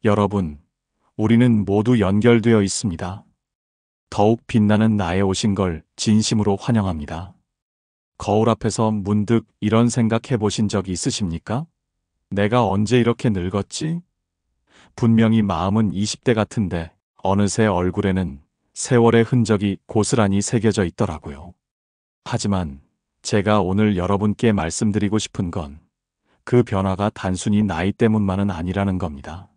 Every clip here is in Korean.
여러분, 우리는 모두 연결되어 있습니다. 더욱 빛나는 나에 오신 걸 진심으로 환영합니다. 거울 앞에서 문득 이런 생각 해보신 적 있으십니까? 내가 언제 이렇게 늙었지? 분명히 마음은 20대 같은데 어느새 얼굴에는 세월의 흔적이 고스란히 새겨져 있더라고요. 하지만 제가 오늘 여러분께 말씀드리고 싶은 건 그 변화가 단순히 나이 때문만은 아니라는 겁니다.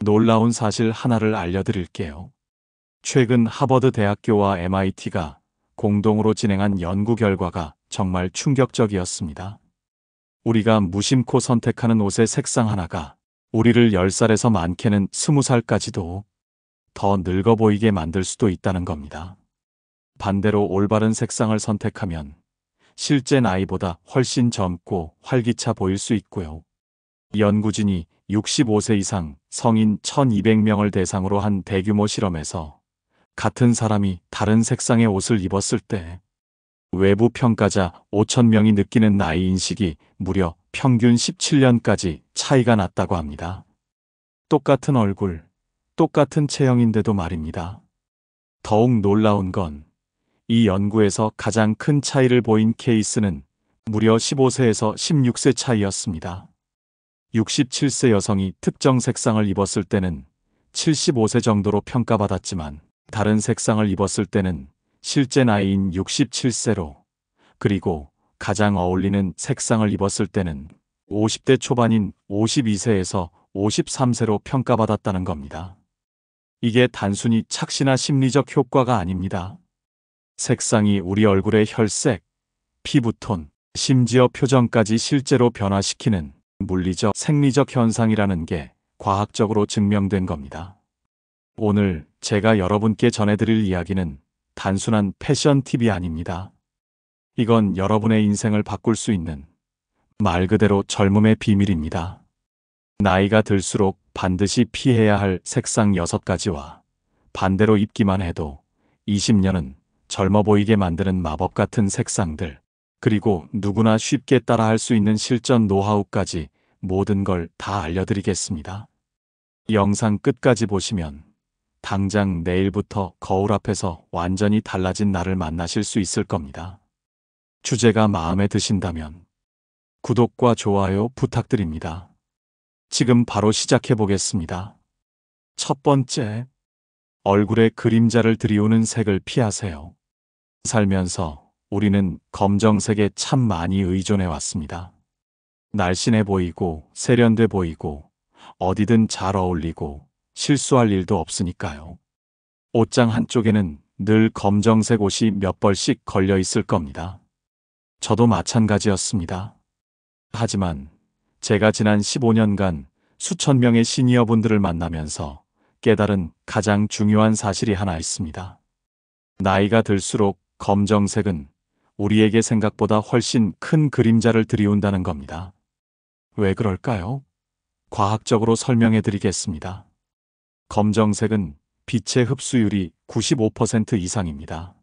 놀라운 사실 하나를 알려드릴게요. 최근 하버드 대학교와 MIT가 공동으로 진행한 연구 결과가 정말 충격적이었습니다. 우리가 무심코 선택하는 옷의 색상 하나가 우리를 10살에서 많게는 20살까지도 더 늙어 보이게 만들 수도 있다는 겁니다. 반대로 올바른 색상을 선택하면 실제 나이보다 훨씬 젊고 활기차 보일 수 있고요. 연구진이 65세 이상 성인 1200명을 대상으로 한 대규모 실험에서 같은 사람이 다른 색상의 옷을 입었을 때 외부 평가자 5000명이 느끼는 나이 인식이 무려 평균 17년까지 차이가 났다고 합니다. 똑같은 얼굴, 똑같은 체형인데도 말입니다. 더욱 놀라운 건 이 연구에서 가장 큰 차이를 보인 케이스는 무려 15세에서 16세 차이였습니다. 67세 여성이 특정 색상을 입었을 때는 75세 정도로 평가받았지만 다른 색상을 입었을 때는 실제 나이인 67세로, 그리고 가장 어울리는 색상을 입었을 때는 50대 초반인 52세에서 53세로 평가받았다는 겁니다. 이게 단순히 착시나 심리적 효과가 아닙니다. 색상이 우리 얼굴의 혈색, 피부톤, 심지어 표정까지 실제로 변화시키는 물리적, 생리적 현상이라는 게 과학적으로 증명된 겁니다. 오늘 제가 여러분께 전해드릴 이야기는 단순한 패션 팁이 아닙니다. 이건 여러분의 인생을 바꿀 수 있는 말 그대로 젊음의 비밀입니다. 나이가 들수록 반드시 피해야 할 색상 6가지와 반대로 입기만 해도 20년은 젊어 보이게 만드는 마법 같은 색상들, 그리고 누구나 쉽게 따라할 수 있는 실전 노하우까지 모든 걸 다 알려드리겠습니다. 영상 끝까지 보시면 당장 내일부터 거울 앞에서 완전히 달라진 나를 만나실 수 있을 겁니다. 주제가 마음에 드신다면 구독과 좋아요 부탁드립니다. 지금 바로 시작해 보겠습니다. 첫 번째, 얼굴에 그림자를 들이우는 색을 피하세요. 살면서 우리는 검정색에 참 많이 의존해 왔습니다. 날씬해 보이고 세련돼 보이고 어디든 잘 어울리고 실수할 일도 없으니까요. 옷장 한쪽에는 늘 검정색 옷이 몇 벌씩 걸려 있을 겁니다. 저도 마찬가지였습니다. 하지만 제가 지난 15년간 수천 명의 시니어분들을 만나면서 깨달은 가장 중요한 사실이 하나 있습니다. 나이가 들수록 검정색은 우리에게 생각보다 훨씬 큰 그림자를 들이운다는 겁니다. 왜 그럴까요? 과학적으로 설명해 드리겠습니다. 검정색은 빛의 흡수율이 95% 이상입니다.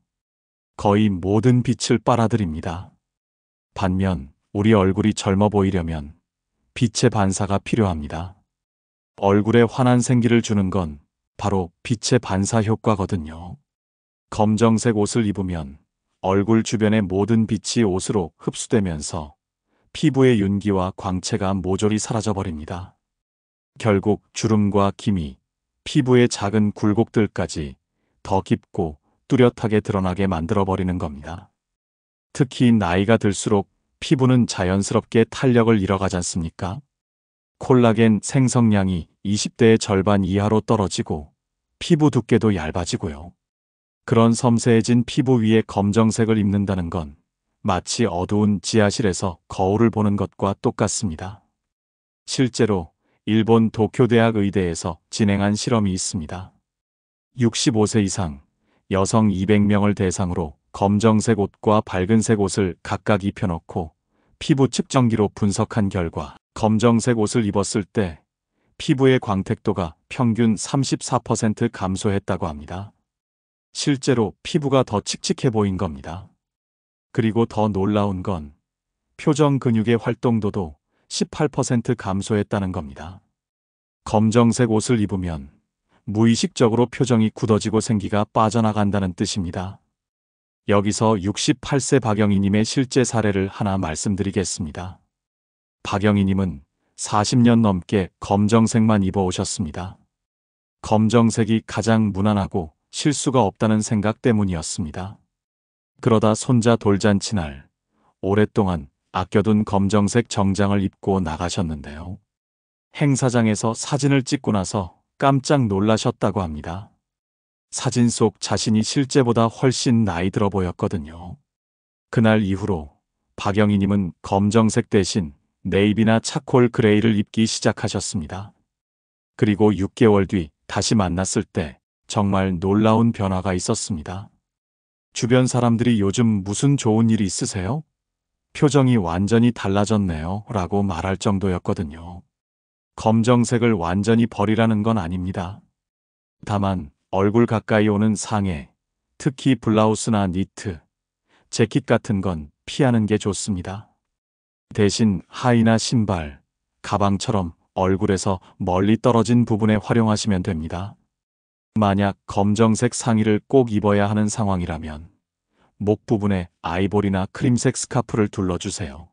거의 모든 빛을 빨아들입니다. 반면 우리 얼굴이 젊어 보이려면 빛의 반사가 필요합니다. 얼굴에 환한 생기를 주는 건 바로 빛의 반사 효과거든요. 검정색 옷을 입으면 얼굴 주변의 모든 빛이 옷으로 흡수되면서 피부의 윤기와 광채가 모조리 사라져버립니다. 결국 주름과 기미, 피부의 작은 굴곡들까지 더 깊고 뚜렷하게 드러나게 만들어버리는 겁니다. 특히 나이가 들수록 피부는 자연스럽게 탄력을 잃어가지 않습니까? 콜라겐 생성량이 20대의 절반 이하로 떨어지고 피부 두께도 얇아지고요. 그런 섬세해진 피부 위에 검정색을 입는다는 건 마치 어두운 지하실에서 거울을 보는 것과 똑같습니다. 실제로 일본 도쿄대학 의대에서 진행한 실험이 있습니다. 65세 이상 여성 200명을 대상으로 검정색 옷과 밝은색 옷을 각각 입혀놓고 피부 측정기로 분석한 결과 검정색 옷을 입었을 때 피부의 광택도가 평균 34% 감소했다고 합니다. 실제로 피부가 더 칙칙해 보인 겁니다. 그리고 더 놀라운 건 표정 근육의 활동도도 18% 감소했다는 겁니다. 검정색 옷을 입으면 무의식적으로 표정이 굳어지고 생기가 빠져나간다는 뜻입니다. 여기서 68세 박영희님의 실제 사례를 하나 말씀드리겠습니다. 박영희님은 40년 넘게 검정색만 입어오셨습니다. 검정색이 가장 무난하고 실수가 없다는 생각 때문이었습니다. 그러다 손자 돌잔치날 오랫동안 아껴둔 검정색 정장을 입고 나가셨는데요. 행사장에서 사진을 찍고 나서 깜짝 놀라셨다고 합니다. 사진 속 자신이 실제보다 훨씬 나이 들어 보였거든요. 그날 이후로 박영희님은 검정색 대신 네이비나 차콜 그레이를 입기 시작하셨습니다. 그리고 6개월 뒤 다시 만났을 때 정말 놀라운 변화가 있었습니다. 주변 사람들이 요즘 무슨 좋은 일이 있으세요? 표정이 완전히 달라졌네요. 라고 말할 정도였거든요. 검정색을 완전히 버리라는 건 아닙니다. 다만 얼굴 가까이 오는 상의, 특히 블라우스나 니트, 재킷 같은 건 피하는 게 좋습니다. 대신 하의나 신발, 가방처럼 얼굴에서 멀리 떨어진 부분에 활용하시면 됩니다. 만약 검정색 상의를 꼭 입어야 하는 상황이라면 목 부분에 아이보리나 크림색 스카프를 둘러주세요.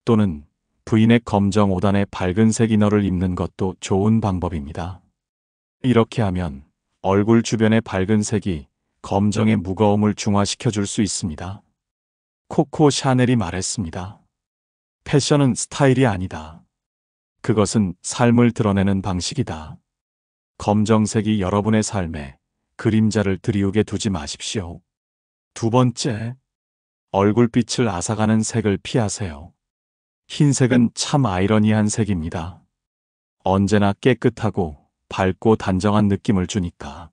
또는 V넥 검정 5단의 밝은색 이너를 입는 것도 좋은 방법입니다. 이렇게 하면 얼굴 주변의 밝은 색이 검정의 무거움을 중화시켜 줄 수 있습니다. 코코 샤넬이 말했습니다. 패션은 스타일이 아니다. 그것은 삶을 드러내는 방식이다. 검정색이 여러분의 삶에 그림자를 드리우게 두지 마십시오. 두 번째, 얼굴빛을 앗아가는 색을 피하세요. 흰색은 참 아이러니한 색입니다. 언제나 깨끗하고 밝고 단정한 느낌을 주니까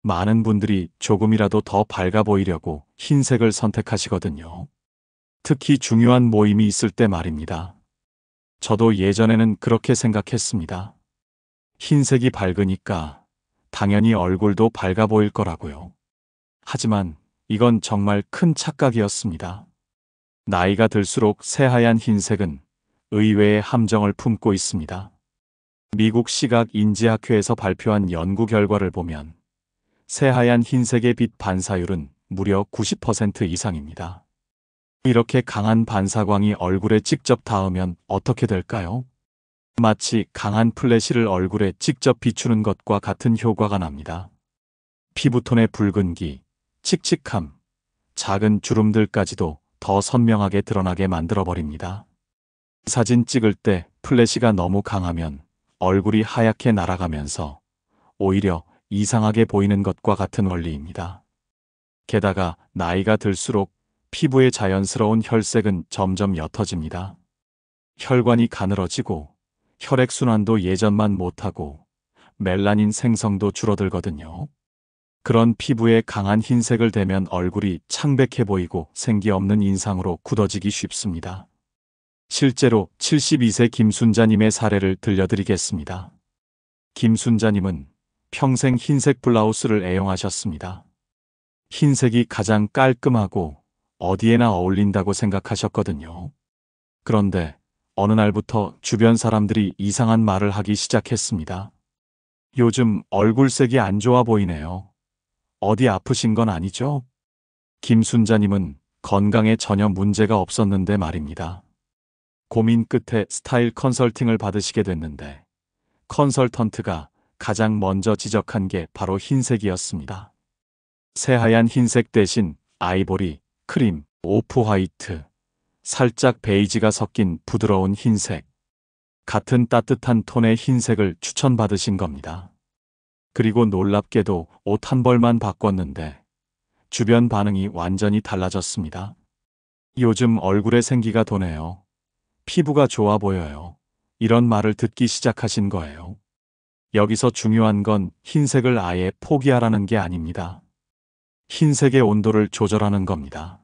많은 분들이 조금이라도 더 밝아 보이려고 흰색을 선택하시거든요. 특히 중요한 모임이 있을 때 말입니다. 저도 예전에는 그렇게 생각했습니다. 흰색이 밝으니까 당연히 얼굴도 밝아 보일 거라고요. 하지만 이건 정말 큰 착각이었습니다. 나이가 들수록 새하얀 흰색은 의외의 함정을 품고 있습니다. 미국 시각인지학회에서 발표한 연구 결과를 보면 새하얀 흰색의 빛 반사율은 무려 90% 이상입니다. 이렇게 강한 반사광이 얼굴에 직접 닿으면 어떻게 될까요? 마치 강한 플래시를 얼굴에 직접 비추는 것과 같은 효과가 납니다. 피부톤의 붉은기, 칙칙함, 작은 주름들까지도 더 선명하게 드러나게 만들어버립니다. 사진 찍을 때 플래시가 너무 강하면 얼굴이 하얗게 날아가면서 오히려 이상하게 보이는 것과 같은 원리입니다. 게다가 나이가 들수록 피부의 자연스러운 혈색은 점점 옅어집니다. 혈관이 가늘어지고 혈액순환도 예전만 못하고 멜라닌 생성도 줄어들거든요. 그런 피부에 강한 흰색을 대면 얼굴이 창백해 보이고 생기 없는 인상으로 굳어지기 쉽습니다. 실제로 72세 김순자님의 사례를 들려드리겠습니다. 김순자님은 평생 흰색 블라우스를 애용하셨습니다. 흰색이 가장 깔끔하고 어디에나 어울린다고 생각하셨거든요. 그런데 어느 날부터 주변 사람들이 이상한 말을 하기 시작했습니다. 요즘 얼굴색이 안 좋아 보이네요. 어디 아프신 건 아니죠? 김순자님은 건강에 전혀 문제가 없었는데 말입니다. 고민 끝에 스타일 컨설팅을 받으시게 됐는데 컨설턴트가 가장 먼저 지적한 게 바로 흰색이었습니다. 새하얀 흰색 대신 아이보리, 크림, 오프 화이트, 살짝 베이지가 섞인 부드러운 흰색, 같은 따뜻한 톤의 흰색을 추천받으신 겁니다. 그리고 놀랍게도 옷 한 벌만 바꿨는데 주변 반응이 완전히 달라졌습니다. 요즘 얼굴에 생기가 도네요. 피부가 좋아 보여요. 이런 말을 듣기 시작하신 거예요. 여기서 중요한 건 흰색을 아예 포기하라는 게 아닙니다. 흰색의 온도를 조절하는 겁니다.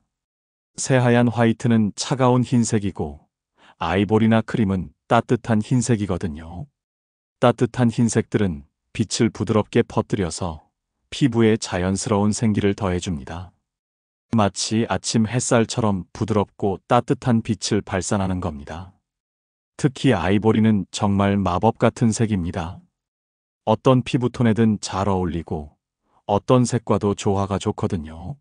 새하얀 화이트는 차가운 흰색이고 아이보리나 크림은 따뜻한 흰색이거든요. 따뜻한 흰색들은 빛을 부드럽게 퍼뜨려서 피부에 자연스러운 생기를 더해줍니다. 마치 아침 햇살처럼 부드럽고 따뜻한 빛을 발산하는 겁니다. 특히 아이보리는 정말 마법 같은 색입니다. 어떤 피부톤에든 잘 어울리고 어떤 색과도 조화가 좋거든요.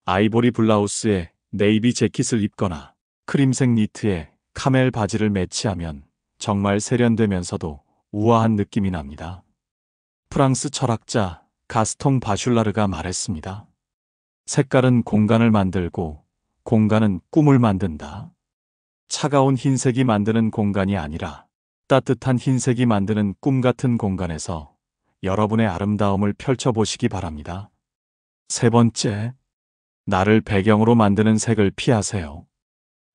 아이보리 블라우스에 네이비 재킷을 입거나 크림색 니트에 카멜 바지를 매치하면 정말 세련되면서도 우아한 느낌이 납니다. 프랑스 철학자 가스통 바슐라르가 말했습니다. 색깔은 공간을 만들고 공간은 꿈을 만든다. 차가운 흰색이 만드는 공간이 아니라 따뜻한 흰색이 만드는 꿈 같은 공간에서 여러분의 아름다움을 펼쳐보시기 바랍니다. 세 번째, 나를 배경으로 만드는 색을 피하세요.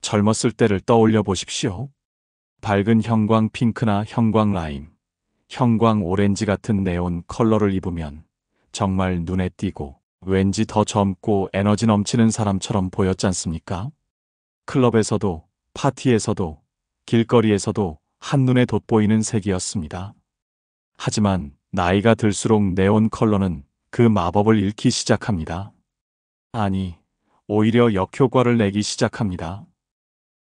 젊었을 때를 떠올려 보십시오. 밝은 형광 핑크나 형광 라임, 형광 오렌지 같은 네온 컬러를 입으면 정말 눈에 띄고 왠지 더 젊고 에너지 넘치는 사람처럼 보였지 않습니까? 클럽에서도 파티에서도 길거리에서도 한눈에 돋보이는 색이었습니다. 하지만 나이가 들수록 네온 컬러는 그 마법을 잃기 시작합니다. 아니, 오히려 역효과를 내기 시작합니다.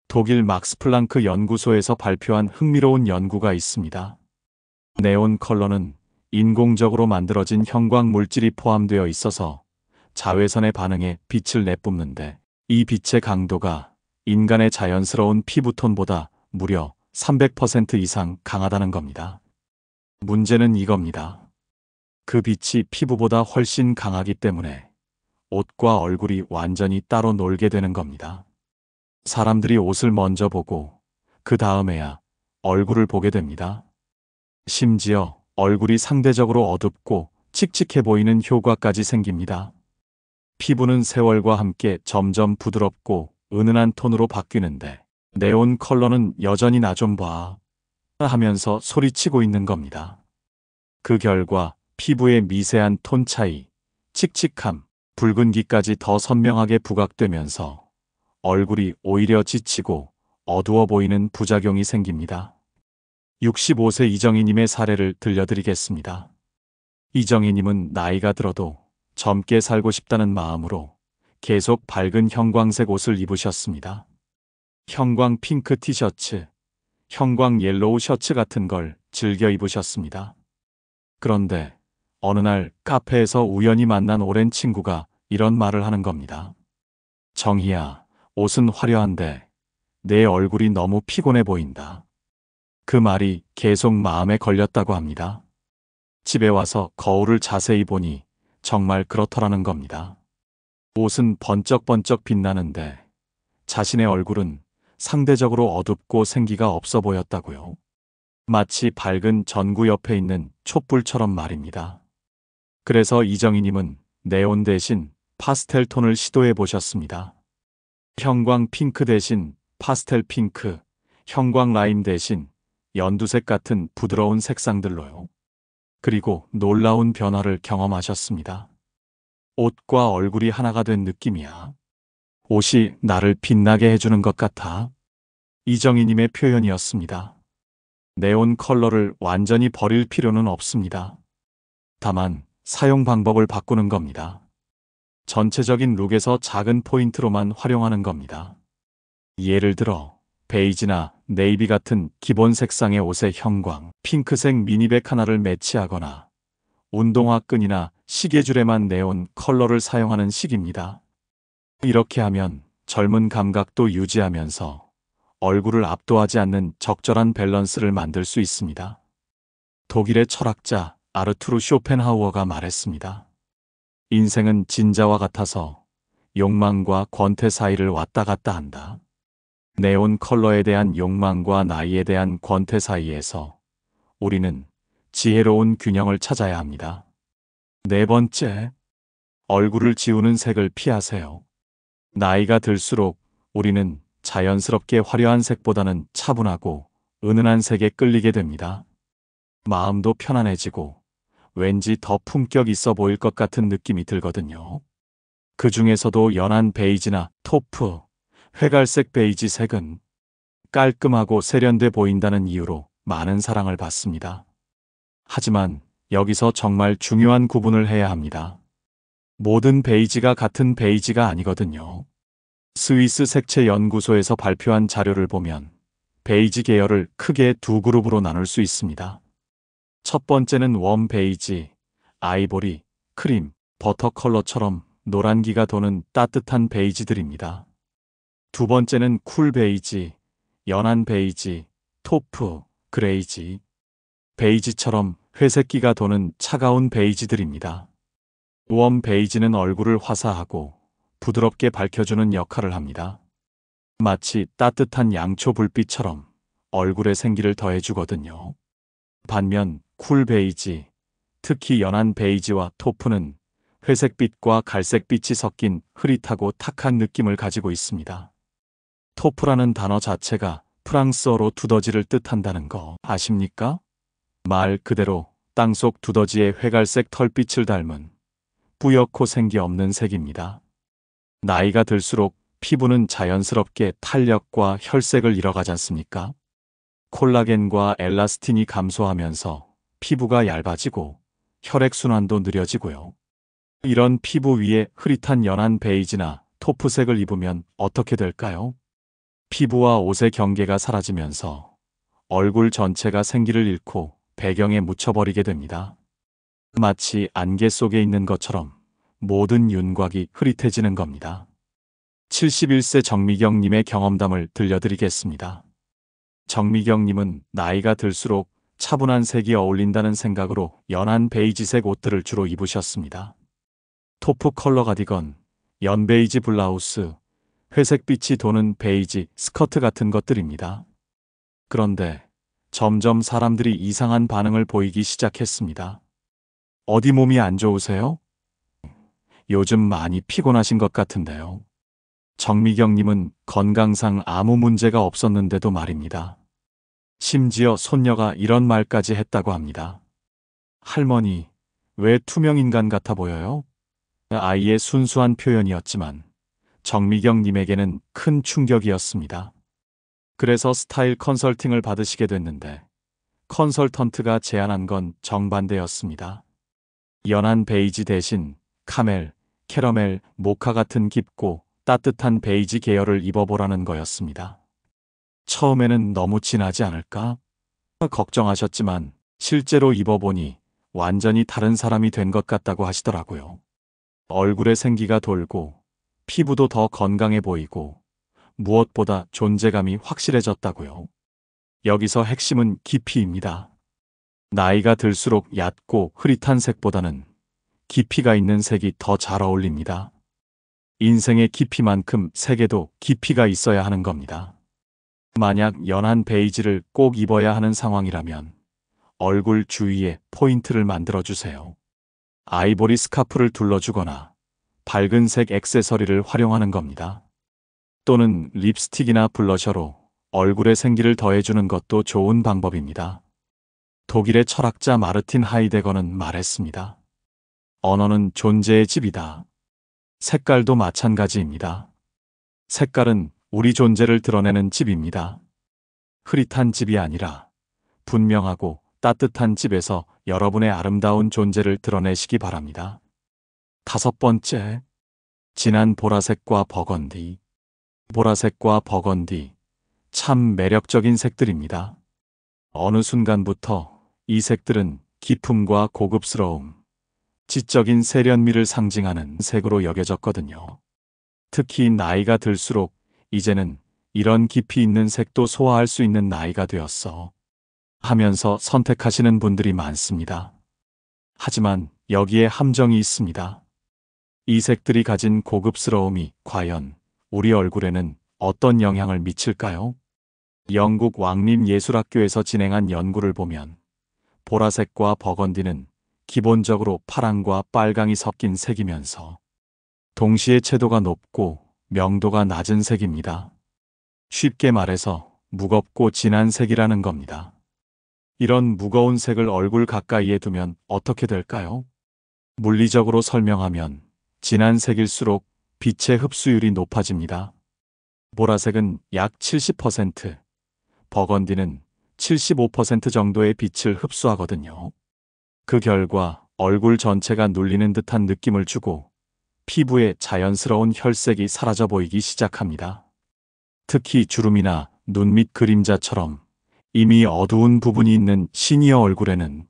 독일 막스 플랑크 연구소에서 발표한 흥미로운 연구가 있습니다. 네온 컬러는 인공적으로 만들어진 형광 물질이 포함되어 있어서 자외선에 반응해 빛을 내뿜는데 이 빛의 강도가 인간의 자연스러운 피부톤보다 무려 300% 이상 강하다는 겁니다. 문제는 이겁니다. 그 빛이 피부보다 훨씬 강하기 때문에 옷과 얼굴이 완전히 따로 놀게 되는 겁니다. 사람들이 옷을 먼저 보고 그 다음에야 얼굴을 보게 됩니다. 심지어 얼굴이 상대적으로 어둡고 칙칙해 보이는 효과까지 생깁니다. 피부는 세월과 함께 점점 부드럽고 은은한 톤으로 바뀌는데 네온 컬러는 여전히 나 좀 봐 하면서 소리치고 있는 겁니다. 그 결과 피부의 미세한 톤 차이, 칙칙함, 붉은기까지 더 선명하게 부각되면서 얼굴이 오히려 지치고 어두워 보이는 부작용이 생깁니다. 65세 이정희님의 사례를 들려드리겠습니다. 이정희님은 나이가 들어도 젊게 살고 싶다는 마음으로 계속 밝은 형광색 옷을 입으셨습니다. 형광 핑크 티셔츠, 형광 옐로우 셔츠 같은 걸 즐겨 입으셨습니다. 그런데 어느 날 카페에서 우연히 만난 오랜 친구가 이런 말을 하는 겁니다. 정희야, 옷은 화려한데 내 얼굴이 너무 피곤해 보인다. 그 말이 계속 마음에 걸렸다고 합니다. 집에 와서 거울을 자세히 보니 정말 그렇더라는 겁니다. 옷은 번쩍번쩍 빛나는데 자신의 얼굴은 상대적으로 어둡고 생기가 없어 보였다고요. 마치 밝은 전구 옆에 있는 촛불처럼 말입니다. 그래서 이정희님은 네온 대신 파스텔 톤을 시도해 보셨습니다. 형광 핑크 대신 파스텔 핑크, 형광 라임 대신 연두색 같은 부드러운 색상들로요. 그리고 놀라운 변화를 경험하셨습니다. 옷과 얼굴이 하나가 된 느낌이야. 옷이 나를 빛나게 해주는 것 같아. 이정희님의 표현이었습니다. 네온 컬러를 완전히 버릴 필요는 없습니다. 다만 사용 방법을 바꾸는 겁니다. 전체적인 룩에서 작은 포인트로만 활용하는 겁니다. 예를 들어 베이지나 네이비 같은 기본 색상의 옷에 형광, 핑크색 미니백 하나를 매치하거나 운동화 끈이나 시계줄에만 네온 컬러를 사용하는 식입니다. 이렇게 하면 젊은 감각도 유지하면서 얼굴을 압도하지 않는 적절한 밸런스를 만들 수 있습니다. 독일의 철학자 아르투르 쇼펜하우어가 말했습니다. 인생은 진자와 같아서 욕망과 권태 사이를 왔다 갔다 한다. 네온 컬러에 대한 욕망과 나이에 대한 권태 사이에서 우리는 지혜로운 균형을 찾아야 합니다. 네 번째, 얼굴을 지우는 색을 피하세요. 나이가 들수록 우리는 자연스럽게 화려한 색보다는 차분하고 은은한 색에 끌리게 됩니다. 마음도 편안해지고 왠지 더 품격 있어 보일 것 같은 느낌이 들거든요. 그 중에서도 연한 베이지나 토프, 회갈색 베이지 색은 깔끔하고 세련돼 보인다는 이유로 많은 사랑을 받습니다. 하지만 여기서 정말 중요한 구분을 해야 합니다. 모든 베이지가 같은 베이지가 아니거든요. 스위스 색채 연구소에서 발표한 자료를 보면 베이지 계열을 크게 두 그룹으로 나눌 수 있습니다. 첫 번째는 웜 베이지, 아이보리, 크림, 버터 컬러처럼 노란기가 도는 따뜻한 베이지들입니다. 두 번째는 쿨 베이지, 연한 베이지, 토프, 그레이지, 베이지처럼 회색기가 도는 차가운 베이지들입니다. 웜 베이지는 얼굴을 화사하고 부드럽게 밝혀주는 역할을 합니다. 마치 따뜻한 양초 불빛처럼 얼굴에 생기를 더해주거든요. 반면 쿨 베이지, 특히 연한 베이지와 토프는 회색빛과 갈색빛이 섞인 흐릿하고 탁한 느낌을 가지고 있습니다. 토프라는 단어 자체가 프랑스어로 두더지를 뜻한다는 거 아십니까? 말 그대로 땅속 두더지의 회갈색 털빛을 닮은 뿌옇고 생기 없는 색입니다. 나이가 들수록 피부는 자연스럽게 탄력과 혈색을 잃어가지 않습니까? 콜라겐과 엘라스틴이 감소하면서 피부가 얇아지고 혈액순환도 느려지고요. 이런 피부 위에 흐릿한 연한 베이지나 토프색을 입으면 어떻게 될까요? 피부와 옷의 경계가 사라지면서 얼굴 전체가 생기를 잃고 배경에 묻혀버리게 됩니다. 마치 안개 속에 있는 것처럼 모든 윤곽이 흐릿해지는 겁니다. 71세 정미경님의 경험담을 들려드리겠습니다. 정미경님은 나이가 들수록 차분한 색이 어울린다는 생각으로 연한 베이지색 옷들을 주로 입으셨습니다. 토프 컬러 가디건, 연베이지 블라우스, 회색빛이 도는 베이지 스커트 같은 것들입니다. 그런데 점점 사람들이 이상한 반응을 보이기 시작했습니다. 어디 몸이 안 좋으세요? 요즘 많이 피곤하신 것 같은데요. 정미경님은 건강상 아무 문제가 없었는데도 말입니다. 심지어 손녀가 이런 말까지 했다고 합니다. 할머니, 왜 투명인간 같아 보여요? 아이의 순수한 표현이었지만 정미경님에게는 큰 충격이었습니다. 그래서 스타일 컨설팅을 받으시게 됐는데 컨설턴트가 제안한 건 정반대였습니다. 연한 베이지 대신 카멜, 캐러멜, 모카 같은 깊고 따뜻한 베이지 계열을 입어보라는 거였습니다. 처음에는 너무 진하지 않을까? 걱정하셨지만 실제로 입어보니 완전히 다른 사람이 된 것 같다고 하시더라고요. 얼굴에 생기가 돌고 피부도 더 건강해 보이고 무엇보다 존재감이 확실해졌다고요. 여기서 핵심은 깊이입니다. 나이가 들수록 얕고 흐릿한 색보다는 깊이가 있는 색이 더 잘 어울립니다. 인생의 깊이만큼 색에도 깊이가 있어야 하는 겁니다. 만약 연한 베이지를 꼭 입어야 하는 상황이라면 얼굴 주위에 포인트를 만들어주세요. 아이보리 스카프를 둘러주거나 밝은 색 액세서리를 활용하는 겁니다. 또는 립스틱이나 블러셔로 얼굴에 생기를 더해주는 것도 좋은 방법입니다. 독일의 철학자 마르틴 하이데거는 말했습니다. 언어는 존재의 집이다. 색깔도 마찬가지입니다. 색깔은 우리 존재를 드러내는 집입니다. 흐릿한 집이 아니라 분명하고 따뜻한 집에서 여러분의 아름다운 존재를 드러내시기 바랍니다. 다섯 번째, 진한 보라색과 버건디. 보라색과 버건디, 참 매력적인 색들입니다. 어느 순간부터 이 색들은 기품과 고급스러움, 지적인 세련미를 상징하는 색으로 여겨졌거든요. 특히 나이가 들수록 이제는 이런 깊이 있는 색도 소화할 수 있는 나이가 되었어 하면서 선택하시는 분들이 많습니다. 하지만 여기에 함정이 있습니다. 이 색들이 가진 고급스러움이 과연 우리 얼굴에는 어떤 영향을 미칠까요? 영국 왕립예술학교에서 진행한 연구를 보면 보라색과 버건디는 기본적으로 파랑과 빨강이 섞인 색이면서 동시에 채도가 높고 명도가 낮은 색입니다. 쉽게 말해서 무겁고 진한 색이라는 겁니다. 이런 무거운 색을 얼굴 가까이에 두면 어떻게 될까요? 물리적으로 설명하면 진한 색일수록 빛의 흡수율이 높아집니다. 보라색은 약 70%, 버건디는 75% 정도의 빛을 흡수하거든요. 그 결과 얼굴 전체가 눌리는 듯한 느낌을 주고 피부의 자연스러운 혈색이 사라져 보이기 시작합니다. 특히 주름이나 눈 밑 그림자처럼 이미 어두운 부분이 있는 시니어 얼굴에는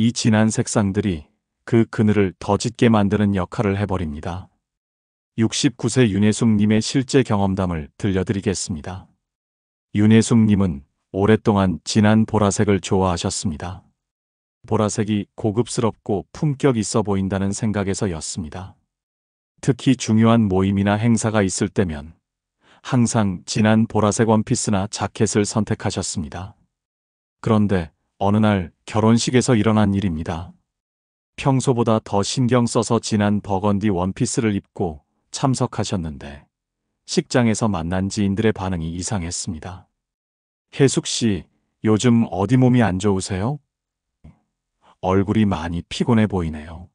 이 진한 색상들이 그 그늘을 더 짙게 만드는 역할을 해버립니다. 69세 윤혜숙님의 실제 경험담을 들려드리겠습니다. 윤혜숙님은 오랫동안 진한 보라색을 좋아하셨습니다. 보라색이 고급스럽고 품격 있어 보인다는 생각에서였습니다. 특히 중요한 모임이나 행사가 있을 때면 항상 진한 보라색 원피스나 자켓을 선택하셨습니다. 그런데 어느 날 결혼식에서 일어난 일입니다. 평소보다 더 신경 써서 진한 버건디 원피스를 입고 참석하셨는데 식장에서 만난 지인들의 반응이 이상했습니다. 혜숙 씨, 요즘 어디 몸이 안 좋으세요? 얼굴이 많이 피곤해 보이네요.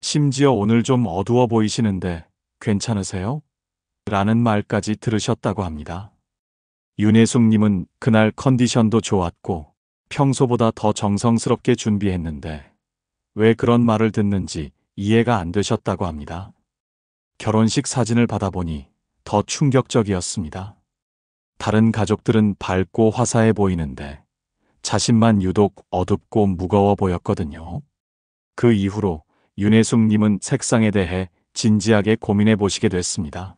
심지어 오늘 좀 어두워 보이시는데 괜찮으세요? 라는 말까지 들으셨다고 합니다. 윤혜숙님은 그날 컨디션도 좋았고 평소보다 더 정성스럽게 준비했는데 왜 그런 말을 듣는지 이해가 안 되셨다고 합니다. 결혼식 사진을 받아보니 더 충격적이었습니다. 다른 가족들은 밝고 화사해 보이는데 자신만 유독 어둡고 무거워 보였거든요. 그 이후로 윤혜숙님은 색상에 대해 진지하게 고민해 보시게 됐습니다.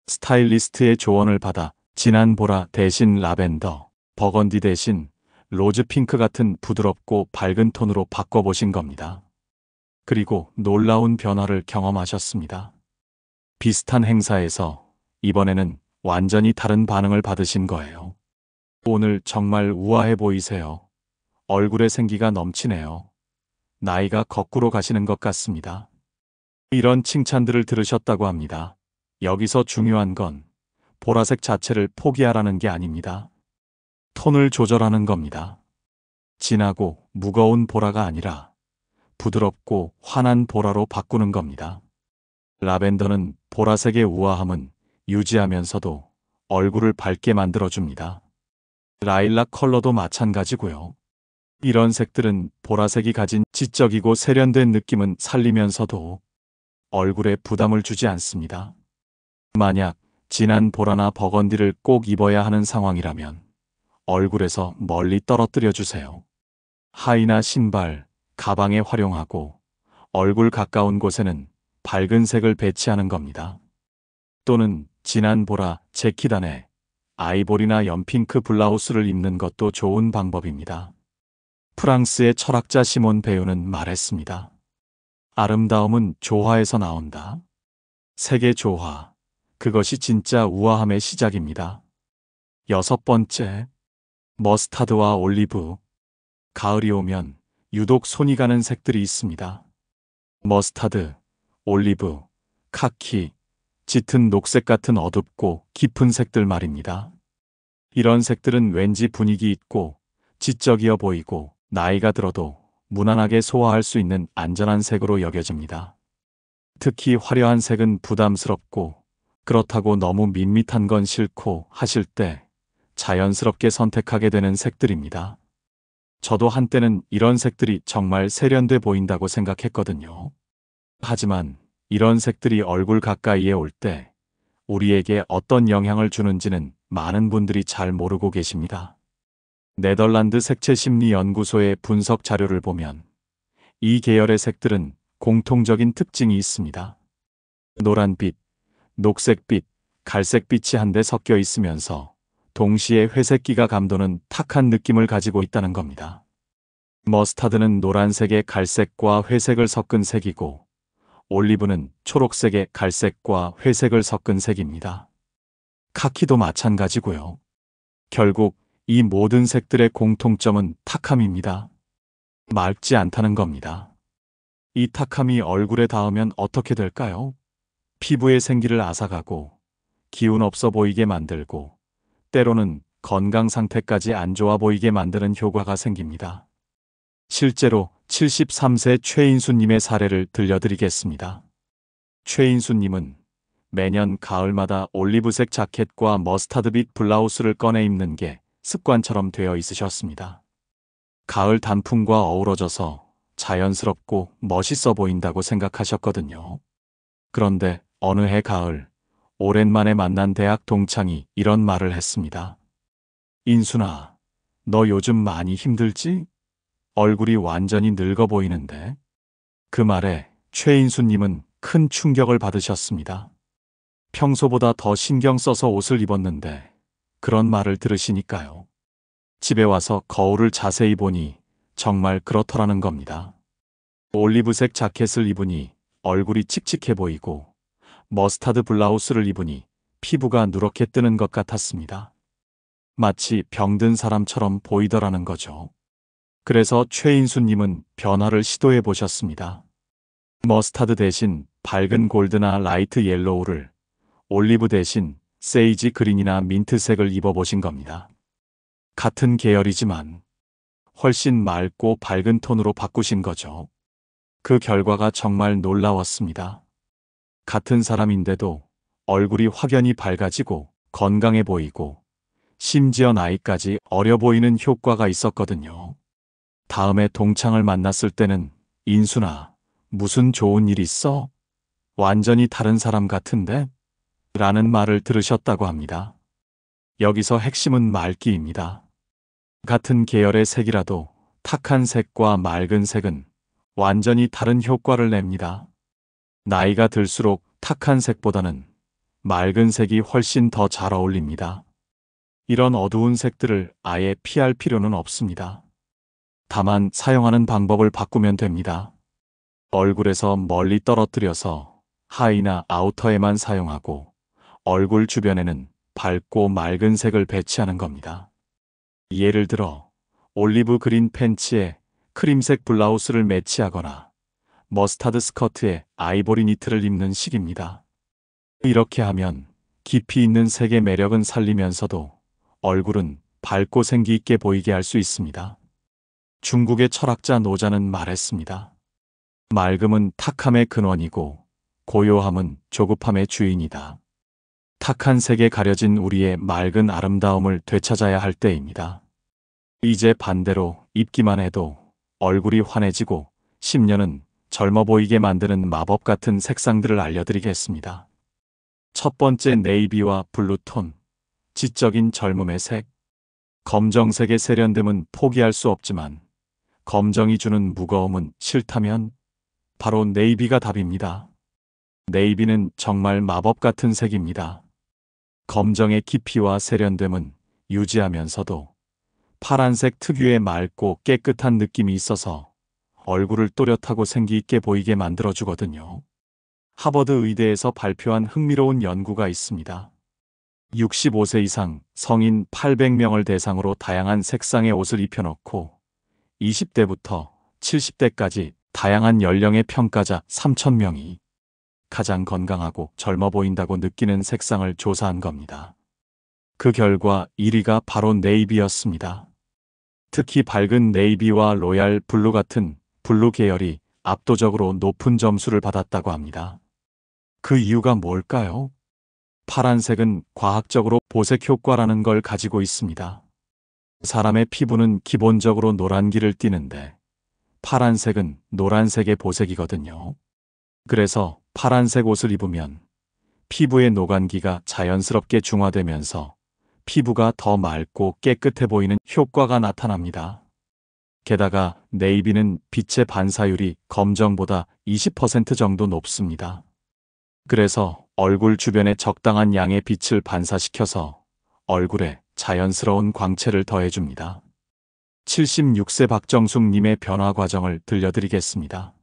스타일리스트의 조언을 받아 진한 보라 대신 라벤더, 버건디 대신 로즈 핑크 같은 부드럽고 밝은 톤으로 바꿔보신 겁니다. 그리고 놀라운 변화를 경험하셨습니다. 비슷한 행사에서 이번에는 완전히 다른 반응을 받으신 거예요. 오늘 정말 우아해 보이세요. 얼굴에 생기가 넘치네요. 나이가 거꾸로 가시는 것 같습니다. 이런 칭찬들을 들으셨다고 합니다. 여기서 중요한 건 보라색 자체를 포기하라는 게 아닙니다. 톤을 조절하는 겁니다. 진하고 무거운 보라가 아니라 부드럽고 환한 보라로 바꾸는 겁니다. 라벤더는 보라색의 우아함은 유지하면서도 얼굴을 밝게 만들어줍니다. 라일락 컬러도 마찬가지고요. 이런 색들은 보라색이 가진 지적이고 세련된 느낌은 살리면서도 얼굴에 부담을 주지 않습니다. 만약 진한 보라나 버건디를 꼭 입어야 하는 상황이라면 얼굴에서 멀리 떨어뜨려 주세요. 하의나 신발, 가방에 활용하고 얼굴 가까운 곳에는 밝은 색을 배치하는 겁니다. 또는 진한 보라 재킷 안에 아이보리나 연핑크 블라우스를 입는 것도 좋은 방법입니다. 프랑스의 철학자 시몬 베유는 말했습니다. 아름다움은 조화에서 나온다. 색의 조화, 그것이 진짜 우아함의 시작입니다. 6번째, 머스타드와 올리브. 가을이 오면 유독 손이 가는 색들이 있습니다. 머스타드, 올리브, 카키, 짙은 녹색 같은 어둡고 깊은 색들 말입니다. 이런 색들은 왠지 분위기 있고 지적이어 보이고 나이가 들어도 무난하게 소화할 수 있는 안전한 색으로 여겨집니다. 특히 화려한 색은 부담스럽고 그렇다고 너무 밋밋한 건 싫고 하실 때 자연스럽게 선택하게 되는 색들입니다. 저도 한때는 이런 색들이 정말 세련돼 보인다고 생각했거든요. 하지만 이런 색들이 얼굴 가까이에 올 때 우리에게 어떤 영향을 주는지는 많은 분들이 잘 모르고 계십니다. 네덜란드 색채심리연구소의 분석 자료를 보면 이 계열의 색들은 공통적인 특징이 있습니다. 노란빛, 녹색빛, 갈색빛이 한데 섞여 있으면서 동시에 회색기가 감도는 탁한 느낌을 가지고 있다는 겁니다. 머스타드는 노란색의 갈색과 회색을 섞은 색이고 올리브는 초록색의 갈색과 회색을 섞은 색입니다. 카키도 마찬가지고요. 결국 이 모든 색들의 공통점은 탁함입니다. 맑지 않다는 겁니다. 이 탁함이 얼굴에 닿으면 어떻게 될까요? 피부의 생기를 앗아가고 기운 없어 보이게 만들고 때로는 건강 상태까지 안 좋아 보이게 만드는 효과가 생깁니다. 실제로 73세 최인수님의 사례를 들려드리겠습니다. 최인수님은 매년 가을마다 올리브색 자켓과 머스타드빛 블라우스를 꺼내 입는 게 습관처럼 되어 있으셨습니다. 가을 단풍과 어우러져서 자연스럽고 멋있어 보인다고 생각하셨거든요. 그런데 어느 해 가을, 오랜만에 만난 대학 동창이 이런 말을 했습니다. 인순아, 너 요즘 많이 힘들지? 얼굴이 완전히 늙어 보이는데. 그 말에 최인수님은 큰 충격을 받으셨습니다. 평소보다 더 신경 써서 옷을 입었는데 그런 말을 들으시니까요. 집에 와서 거울을 자세히 보니 정말 그렇더라는 겁니다. 올리브색 자켓을 입으니 얼굴이 칙칙해 보이고 머스타드 블라우스를 입으니 피부가 누렇게 뜨는 것 같았습니다. 마치 병든 사람처럼 보이더라는 거죠. 그래서 최인수님은 변화를 시도해 보셨습니다. 머스타드 대신 밝은 골드나 라이트 옐로우를, 올리브 대신 세이지 그린이나 민트색을 입어보신 겁니다. 같은 계열이지만 훨씬 맑고 밝은 톤으로 바꾸신 거죠. 그 결과가 정말 놀라웠습니다. 같은 사람인데도 얼굴이 확연히 밝아지고 건강해 보이고 심지어 나이까지 어려 보이는 효과가 있었거든요. 다음에 동창을 만났을 때는 인수나 무슨 좋은 일 있어? 완전히 다른 사람 같은데? 라는 말을 들으셨다고 합니다. 여기서 핵심은 맑기입니다. 같은 계열의 색이라도 탁한 색과 맑은 색은 완전히 다른 효과를 냅니다. 나이가 들수록 탁한 색보다는 맑은 색이 훨씬 더 잘 어울립니다. 이런 어두운 색들을 아예 피할 필요는 없습니다. 다만 사용하는 방법을 바꾸면 됩니다. 얼굴에서 멀리 떨어뜨려서 하의나 아우터에만 사용하고 얼굴 주변에는 밝고 맑은 색을 배치하는 겁니다. 예를 들어 올리브 그린 팬츠에 크림색 블라우스를 매치하거나 머스타드 스커트에 아이보리 니트를 입는 식입니다. 이렇게 하면 깊이 있는 색의 매력은 살리면서도 얼굴은 밝고 생기 있게 보이게 할 수 있습니다. 중국의 철학자 노자는 말했습니다. 맑음은 탁함의 근원이고 고요함은 조급함의 주인이다. 탁한 색에 가려진 우리의 맑은 아름다움을 되찾아야 할 때입니다. 이제 반대로 입기만 해도 얼굴이 환해지고 10년은 젊어 보이게 만드는 마법 같은 색상들을 알려드리겠습니다. 첫 번째, 네이비와 블루톤, 지적인 젊음의 색. 검정색의 세련됨은 포기할 수 없지만 검정이 주는 무거움은 싫다면 바로 네이비가 답입니다. 네이비는 정말 마법 같은 색입니다. 검정의 깊이와 세련됨은 유지하면서도 파란색 특유의 맑고 깨끗한 느낌이 있어서 얼굴을 또렷하고 생기 있게 보이게 만들어주거든요. 하버드 의대에서 발표한 흥미로운 연구가 있습니다. 65세 이상 성인 800명을 대상으로 다양한 색상의 옷을 입혀놓고 20대부터 70대까지 다양한 연령의 평가자 3,000명이 가장 건강하고 젊어 보인다고 느끼는 색상을 조사한 겁니다. 그 결과 1위가 바로 네이비였습니다. 특히 밝은 네이비와 로얄 블루 같은 블루 계열이 압도적으로 높은 점수를 받았다고 합니다. 그 이유가 뭘까요? 파란색은 과학적으로 보색 효과라는 걸 가지고 있습니다. 사람의 피부는 기본적으로 노란기를 띠는데 파란색은 노란색의 보색이거든요. 그래서 파란색 옷을 입으면 피부의 노란기가 자연스럽게 중화되면서 피부가 더 맑고 깨끗해 보이는 효과가 나타납니다. 게다가 네이비는 빛의 반사율이 검정보다 20% 정도 높습니다. 그래서 얼굴 주변에 적당한 양의 빛을 반사시켜서 얼굴에 자연스러운 광채를 더해줍니다. 76세 박정숙님의 변화 과정을 들려드리겠습니다.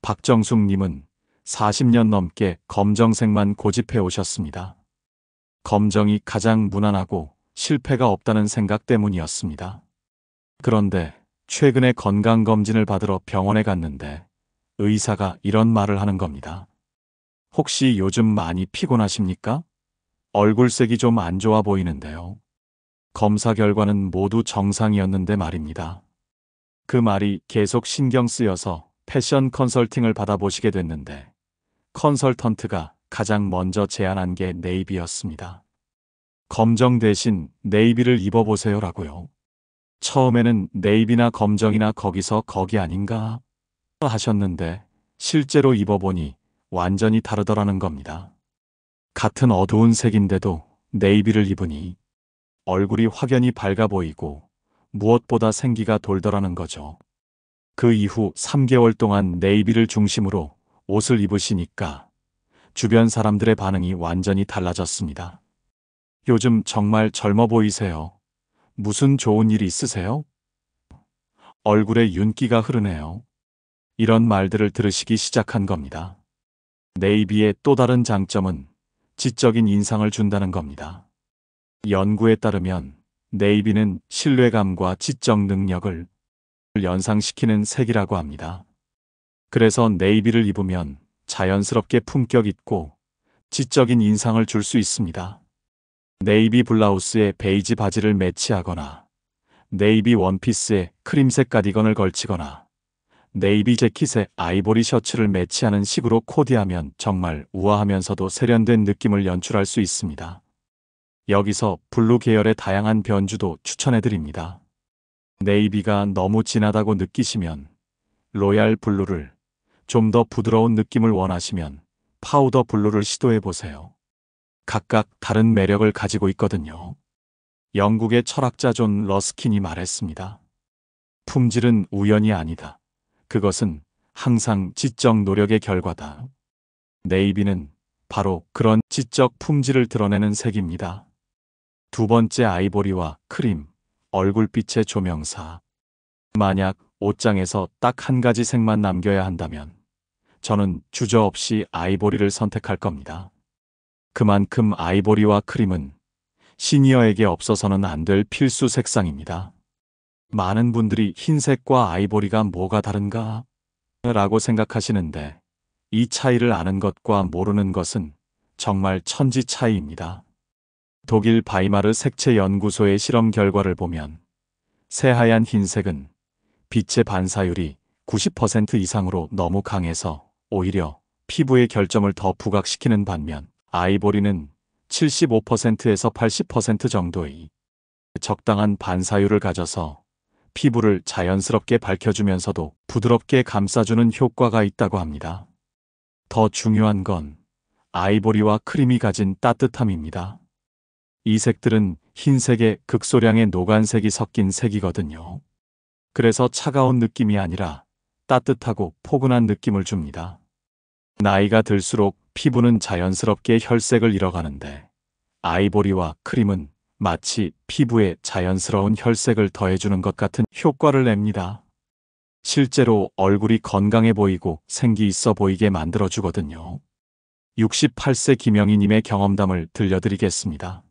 박정숙님은 40년 넘게 검정색만 고집해 오셨습니다. 검정이 가장 무난하고 실패가 없다는 생각 때문이었습니다. 그런데 최근에 건강검진을 받으러 병원에 갔는데 의사가 이런 말을 하는 겁니다. 혹시 요즘 많이 피곤하십니까? 얼굴색이 좀 안 좋아 보이는데요. 검사 결과는 모두 정상이었는데 말입니다. 그 말이 계속 신경 쓰여서 패션 컨설팅을 받아보시게 됐는데 컨설턴트가 가장 먼저 제안한 게 네이비였습니다. 검정 대신 네이비를 입어보세요라고요. 처음에는 네이비나 검정이나 거기서 거기 아닌가 하셨는데 실제로 입어보니 완전히 다르더라는 겁니다. 같은 어두운 색인데도 네이비를 입으니 얼굴이 확연히 밝아 보이고 무엇보다 생기가 돌더라는 거죠. 그 이후 3개월 동안 네이비를 중심으로 옷을 입으시니까 주변 사람들의 반응이 완전히 달라졌습니다. 요즘 정말 젊어 보이세요. 무슨 좋은 일 있으세요? 얼굴에 윤기가 흐르네요. 이런 말들을 들으시기 시작한 겁니다. 네이비의 또 다른 장점은 지적인 인상을 준다는 겁니다. 연구에 따르면 네이비는 신뢰감과 지적 능력을 연상시키는 색이라고 합니다. 그래서 네이비를 입으면 자연스럽게 품격 있고 지적인 인상을 줄 수 있습니다. 네이비 블라우스에 베이지 바지를 매치하거나 네이비 원피스에 크림색 가디건을 걸치거나 네이비 재킷에 아이보리 셔츠를 매치하는 식으로 코디하면 정말 우아하면서도 세련된 느낌을 연출할 수 있습니다. 여기서 블루 계열의 다양한 변주도 추천해드립니다. 네이비가 너무 진하다고 느끼시면 로얄 블루를, 좀 더 부드러운 느낌을 원하시면 파우더 블루를 시도해보세요. 각각 다른 매력을 가지고 있거든요. 영국의 철학자 존 러스킨이 말했습니다. 품질은 우연이 아니다. 그것은 항상 지적 노력의 결과다. 네이비는 바로 그런 지적 품질을 드러내는 색입니다. 두 번째, 아이보리와 크림, 얼굴빛의 조명사. 만약 옷장에서 딱 한 가지 색만 남겨야 한다면 저는 주저없이 아이보리를 선택할 겁니다. 그만큼 아이보리와 크림은 시니어에게 없어서는 안 될 필수 색상입니다. 많은 분들이 흰색과 아이보리가 뭐가 다른가? 라고 생각하시는데 이 차이를 아는 것과 모르는 것은 정말 천지 차이입니다. 독일 바이마르 색채 연구소의 실험 결과를 보면 새하얀 흰색은 빛의 반사율이 90% 이상으로 너무 강해서 오히려 피부의 결점을 더 부각시키는 반면 아이보리는 75%에서 80% 정도의 적당한 반사율을 가져서 피부를 자연스럽게 밝혀주면서도 부드럽게 감싸주는 효과가 있다고 합니다. 더 중요한 건 아이보리와 크림이 가진 따뜻함입니다. 이 색들은 흰색에 극소량의 노란색이 섞인 색이거든요. 그래서 차가운 느낌이 아니라 따뜻하고 포근한 느낌을 줍니다. 나이가 들수록 피부는 자연스럽게 혈색을 잃어가는데 아이보리와 크림은 마치 피부에 자연스러운 혈색을 더해주는 것 같은 효과를 냅니다. 실제로 얼굴이 건강해 보이고 생기 있어 보이게 만들어주거든요. 68세 김영희님의 경험담을 들려드리겠습니다.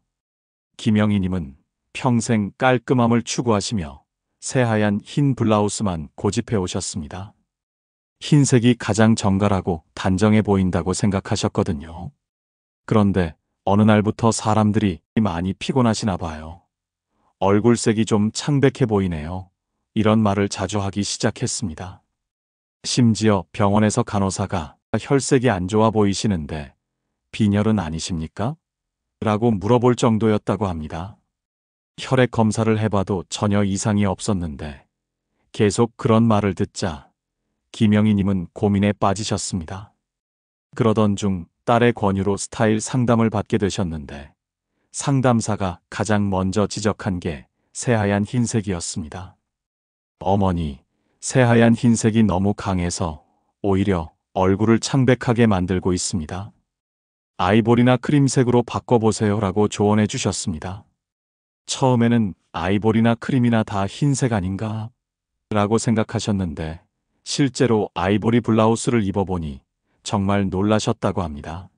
김영희님은 평생 깔끔함을 추구하시며 새하얀 흰 블라우스만 고집해 오셨습니다. 흰색이 가장 정갈하고 단정해 보인다고 생각하셨거든요. 그런데 어느 날부터 사람들이 많이 피곤하시나 봐요. 얼굴색이 좀 창백해 보이네요. 이런 말을 자주 하기 시작했습니다. 심지어 병원에서 간호사가 혈색이 안 좋아 보이시는데 빈혈은 아니십니까? 라고 물어볼 정도였다고 합니다. 혈액 검사를 해봐도 전혀 이상이 없었는데 계속 그런 말을 듣자 김영희님은 고민에 빠지셨습니다. 그러던 중 딸의 권유로 스타일 상담을 받게 되셨는데 상담사가 가장 먼저 지적한 게 새하얀 흰색이었습니다. 어머니, 새하얀 흰색이 너무 강해서 오히려 얼굴을 창백하게 만들고 있습니다. 아이보리나 크림색으로 바꿔보세요 라고 조언해 주셨습니다. 처음에는 아이보리나 크림이나 다 흰색 아닌가? 라고 생각하셨는데 실제로 아이보리 블라우스를 입어보니 정말 놀라셨다고 합니다.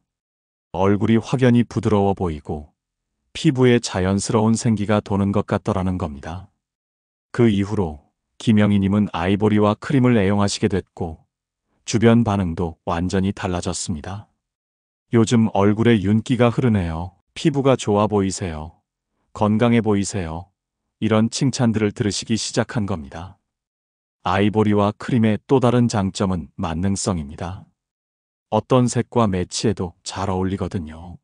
얼굴이 확연히 부드러워 보이고 피부에 자연스러운 생기가 도는 것 같더라는 겁니다. 그 이후로 김영희님은 아이보리와 크림을 애용하시게 됐고 주변 반응도 완전히 달라졌습니다. 요즘 얼굴에 윤기가 흐르네요. 피부가 좋아 보이세요. 건강해 보이세요. 이런 칭찬들을 들으시기 시작한 겁니다. 아이보리와 크림의 또 다른 장점은 만능성입니다. 어떤 색과 매치해도 잘 어울리거든요.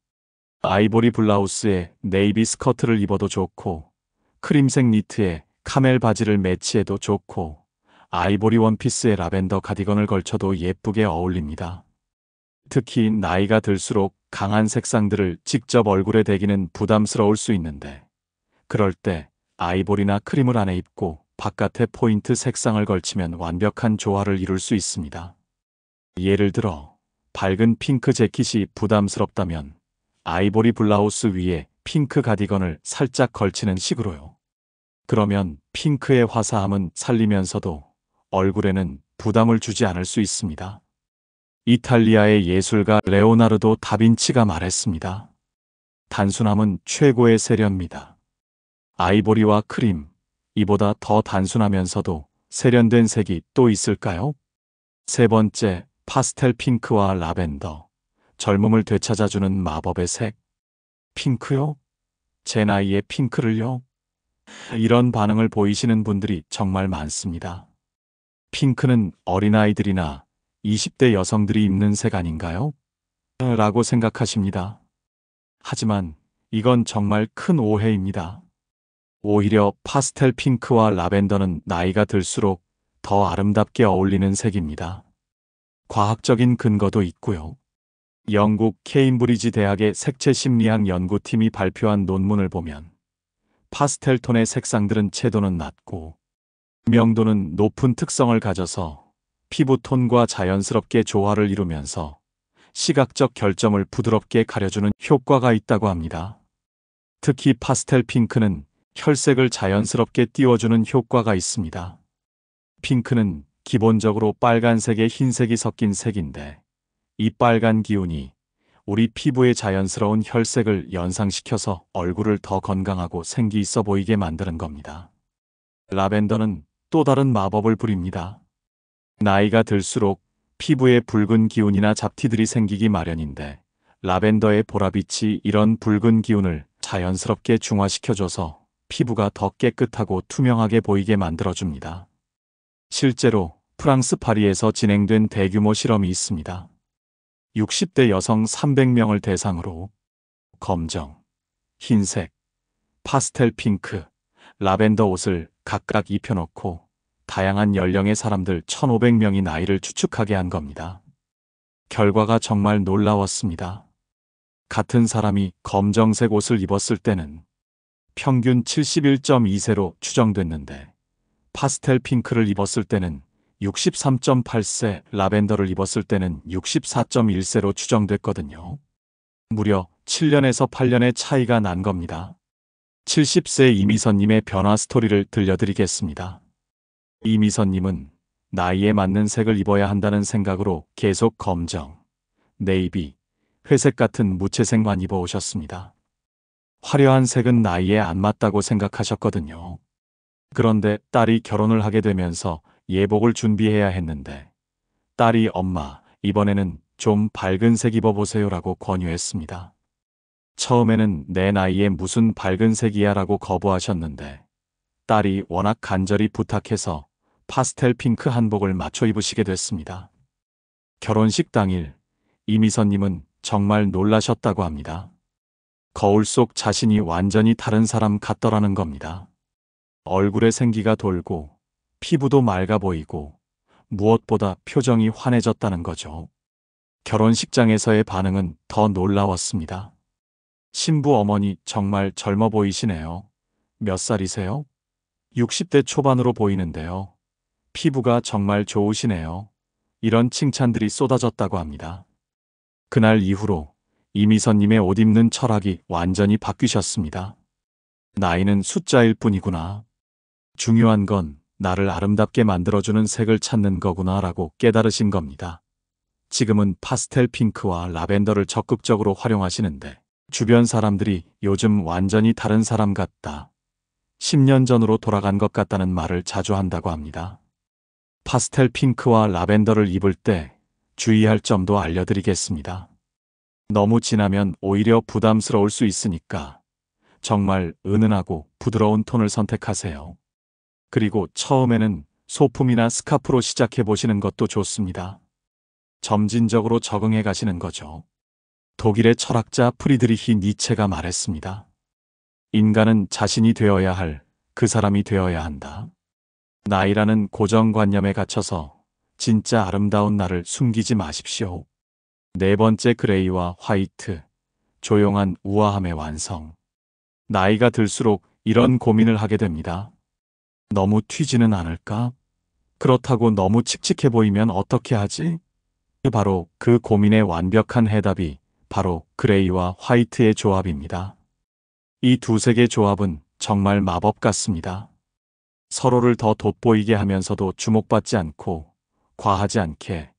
아이보리 블라우스에 네이비 스커트를 입어도 좋고 크림색 니트에 카멜 바지를 매치해도 좋고 아이보리 원피스에 라벤더 가디건을 걸쳐도 예쁘게 어울립니다. 특히 나이가 들수록 강한 색상들을 직접 얼굴에 대기는 부담스러울 수 있는데 그럴 때 아이보리나 크림을 안에 입고 바깥에 포인트 색상을 걸치면 완벽한 조화를 이룰 수 있습니다. 예를 들어 밝은 핑크 재킷이 부담스럽다면 아이보리 블라우스 위에 핑크 가디건을 살짝 걸치는 식으로요. 그러면 핑크의 화사함은 살리면서도 얼굴에는 부담을 주지 않을 수 있습니다. 이탈리아의 예술가 레오나르도 다빈치가 말했습니다. 단순함은 최고의 세련입니다. 아이보리와 크림, 이보다 더 단순하면서도 세련된 색이 또 있을까요? 세 번째, 파스텔 핑크와 라벤더. 젊음을 되찾아주는 마법의 색. 핑크요? 제 나이에 핑크를요? 이런 반응을 보이시는 분들이 정말 많습니다. 핑크는 어린아이들이나 20대 여성들이 입는 색 아닌가요? 라고 생각하십니다. 하지만 이건 정말 큰 오해입니다. 오히려 파스텔 핑크와 라벤더는 나이가 들수록 더 아름답게 어울리는 색입니다. 과학적인 근거도 있고요. 영국 케임브리지 대학의 색채 심리학 연구팀이 발표한 논문을 보면 파스텔 톤의 색상들은 채도는 낮고 명도는 높은 특성을 가져서 피부톤과 자연스럽게 조화를 이루면서 시각적 결점을 부드럽게 가려주는 효과가 있다고 합니다. 특히 파스텔 핑크는 혈색을 자연스럽게 띄워주는 효과가 있습니다. 핑크는 기본적으로 빨간색에 흰색이 섞인 색인데 이 빨간 기운이 우리 피부의 자연스러운 혈색을 연상시켜서 얼굴을 더 건강하고 생기 있어 보이게 만드는 겁니다. 라벤더는 또 다른 마법을 부립니다. 나이가 들수록 피부에 붉은 기운이나 잡티들이 생기기 마련인데 라벤더의 보라빛이 이런 붉은 기운을 자연스럽게 중화시켜줘서 피부가 더 깨끗하고 투명하게 보이게 만들어줍니다. 실제로 프랑스 파리에서 진행된 대규모 실험이 있습니다. 60대 여성 300명을 대상으로 검정, 흰색, 파스텔 핑크, 라벤더 옷을 각각 입혀놓고 다양한 연령의 사람들 1,500명이 나이를 추측하게 한 겁니다. 결과가 정말 놀라웠습니다. 같은 사람이 검정색 옷을 입었을 때는 평균 71.2세로 추정됐는데 파스텔 핑크를 입었을 때는 63.8세, 라벤더를 입었을 때는 64.1세로 추정됐거든요. 무려 7년에서 8년의 차이가 난 겁니다. 70세 이미선님의 변화 스토리를 들려드리겠습니다. 이미선님은 나이에 맞는 색을 입어야 한다는 생각으로 계속 검정, 네이비, 회색 같은 무채색만 입어오셨습니다. 화려한 색은 나이에 안 맞다고 생각하셨거든요. 그런데 딸이 결혼을 하게 되면서 예복을 준비해야 했는데 딸이 엄마, 이번에는 좀 밝은 색 입어보세요라고 권유했습니다. 처음에는 내 나이에 무슨 밝은 색이야 라고 거부하셨는데 딸이 워낙 간절히 부탁해서 파스텔 핑크 한복을 맞춰 입으시게 됐습니다. 결혼식 당일 이미선님은 정말 놀라셨다고 합니다. 거울 속 자신이 완전히 다른 사람 같더라는 겁니다. 얼굴에 생기가 돌고 피부도 맑아 보이고 무엇보다 표정이 환해졌다는 거죠. 결혼식장에서의 반응은 더 놀라웠습니다. 신부 어머니 정말 젊어 보이시네요. 몇 살이세요? 60대 초반으로 보이는데요. 피부가 정말 좋으시네요. 이런 칭찬들이 쏟아졌다고 합니다. 그날 이후로 이미선님의 옷 입는 철학이 완전히 바뀌셨습니다. 나이는 숫자일 뿐이구나. 중요한 건 나를 아름답게 만들어주는 색을 찾는 거구나 라고 깨달으신 겁니다. 지금은 파스텔 핑크와 라벤더를 적극적으로 활용하시는데 주변 사람들이 요즘 완전히 다른 사람 같다. 10년 전으로 돌아간 것 같다는 말을 자주 한다고 합니다. 파스텔 핑크와 라벤더를 입을 때 주의할 점도 알려드리겠습니다. 너무 진하면 오히려 부담스러울 수 있으니까 정말 은은하고 부드러운 톤을 선택하세요. 그리고 처음에는 소품이나 스카프로 시작해 보시는 것도 좋습니다. 점진적으로 적응해 가시는 거죠. 독일의 철학자 프리드리히 니체가 말했습니다. 인간은 자신이 되어야 할 그 사람이 되어야 한다. 나이라는 고정관념에 갇혀서 진짜 아름다운 나를 숨기지 마십시오. 네 번째, 그레이와 화이트. 조용한 우아함의 완성. 나이가 들수록 이런 고민을 하게 됩니다. 너무 튀지는 않을까? 그렇다고 너무 칙칙해 보이면 어떻게 하지? 바로 그 고민의 완벽한 해답이 바로 그레이와 화이트의 조합입니다. 이 두 색의 조합은 정말 마법 같습니다. 서로를 더 돋보이게 하면서도 주목받지 않고 과하지 않게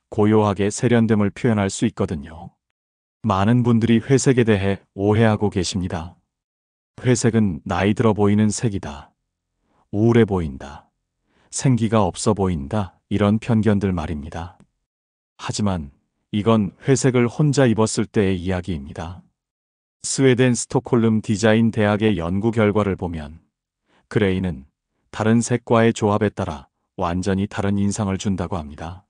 고요하게 세련됨을 표현할 수 있거든요. 많은 분들이 회색에 대해 오해하고 계십니다. 회색은 나이 들어 보이는 색이다. 우울해 보인다. 생기가 없어 보인다. 이런 편견들 말입니다. 하지만 이건 회색을 혼자 입었을 때의 이야기입니다. 스웨덴 스톡홀름 디자인 대학의 연구 결과를 보면 그레이는 다른 색과의 조합에 따라 완전히 다른 인상을 준다고 합니다.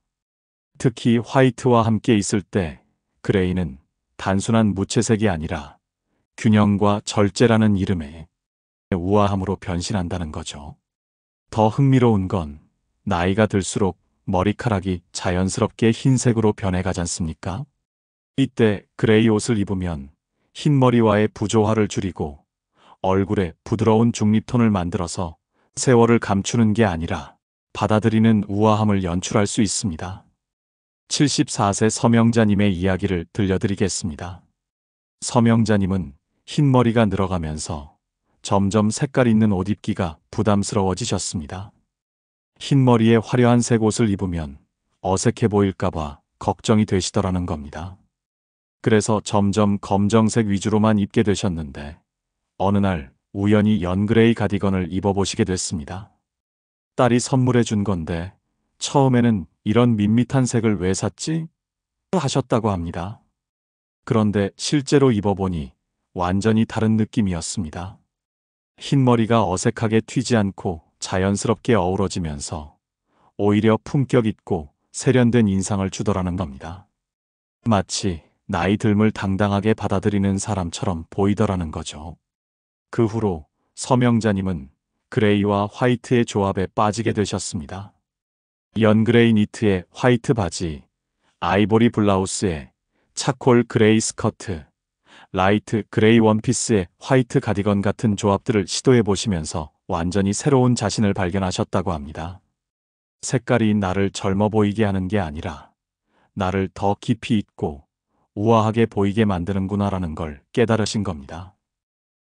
특히 화이트와 함께 있을 때 그레이는 단순한 무채색이 아니라 균형과 절제라는 이름의 우아함으로 변신한다는 거죠. 더 흥미로운 건 나이가 들수록 머리카락이 자연스럽게 흰색으로 변해가지 않습니까? 이때 그레이 옷을 입으면 흰머리와의 부조화를 줄이고 얼굴에 부드러운 중립톤을 만들어서 세월을 감추는 게 아니라 받아들이는 우아함을 연출할 수 있습니다. 74세 서명자님의 이야기를 들려드리겠습니다. 서명자님은 흰머리가 늘어가면서 점점 색깔 있는 옷 입기가 부담스러워지셨습니다. 흰머리에 화려한 색 옷을 입으면 어색해 보일까봐 걱정이 되시더라는 겁니다. 그래서 점점 검정색 위주로만 입게 되셨는데 어느 날 우연히 연그레이 가디건을 입어보시게 됐습니다. 딸이 선물해 준 건데 처음에는 이런 밋밋한 색을 왜 샀지? 하셨다고 합니다. 그런데 실제로 입어보니 완전히 다른 느낌이었습니다. 흰머리가 어색하게 튀지 않고 자연스럽게 어우러지면서 오히려 품격 있고 세련된 인상을 주더라는 겁니다. 마치 나이 듦을 당당하게 받아들이는 사람처럼 보이더라는 거죠. 그 후로 서명자님은 그레이와 화이트의 조합에 빠지게 되셨습니다. 연그레이 니트에 화이트 바지, 아이보리 블라우스에 차콜 그레이 스커트, 라이트 그레이 원피스에 화이트 가디건 같은 조합들을 시도해 보시면서 완전히 새로운 자신을 발견하셨다고 합니다. 색깔이 나를 젊어 보이게 하는 게 아니라 나를 더 깊이 있고 우아하게 보이게 만드는구나라는 걸 깨달으신 겁니다.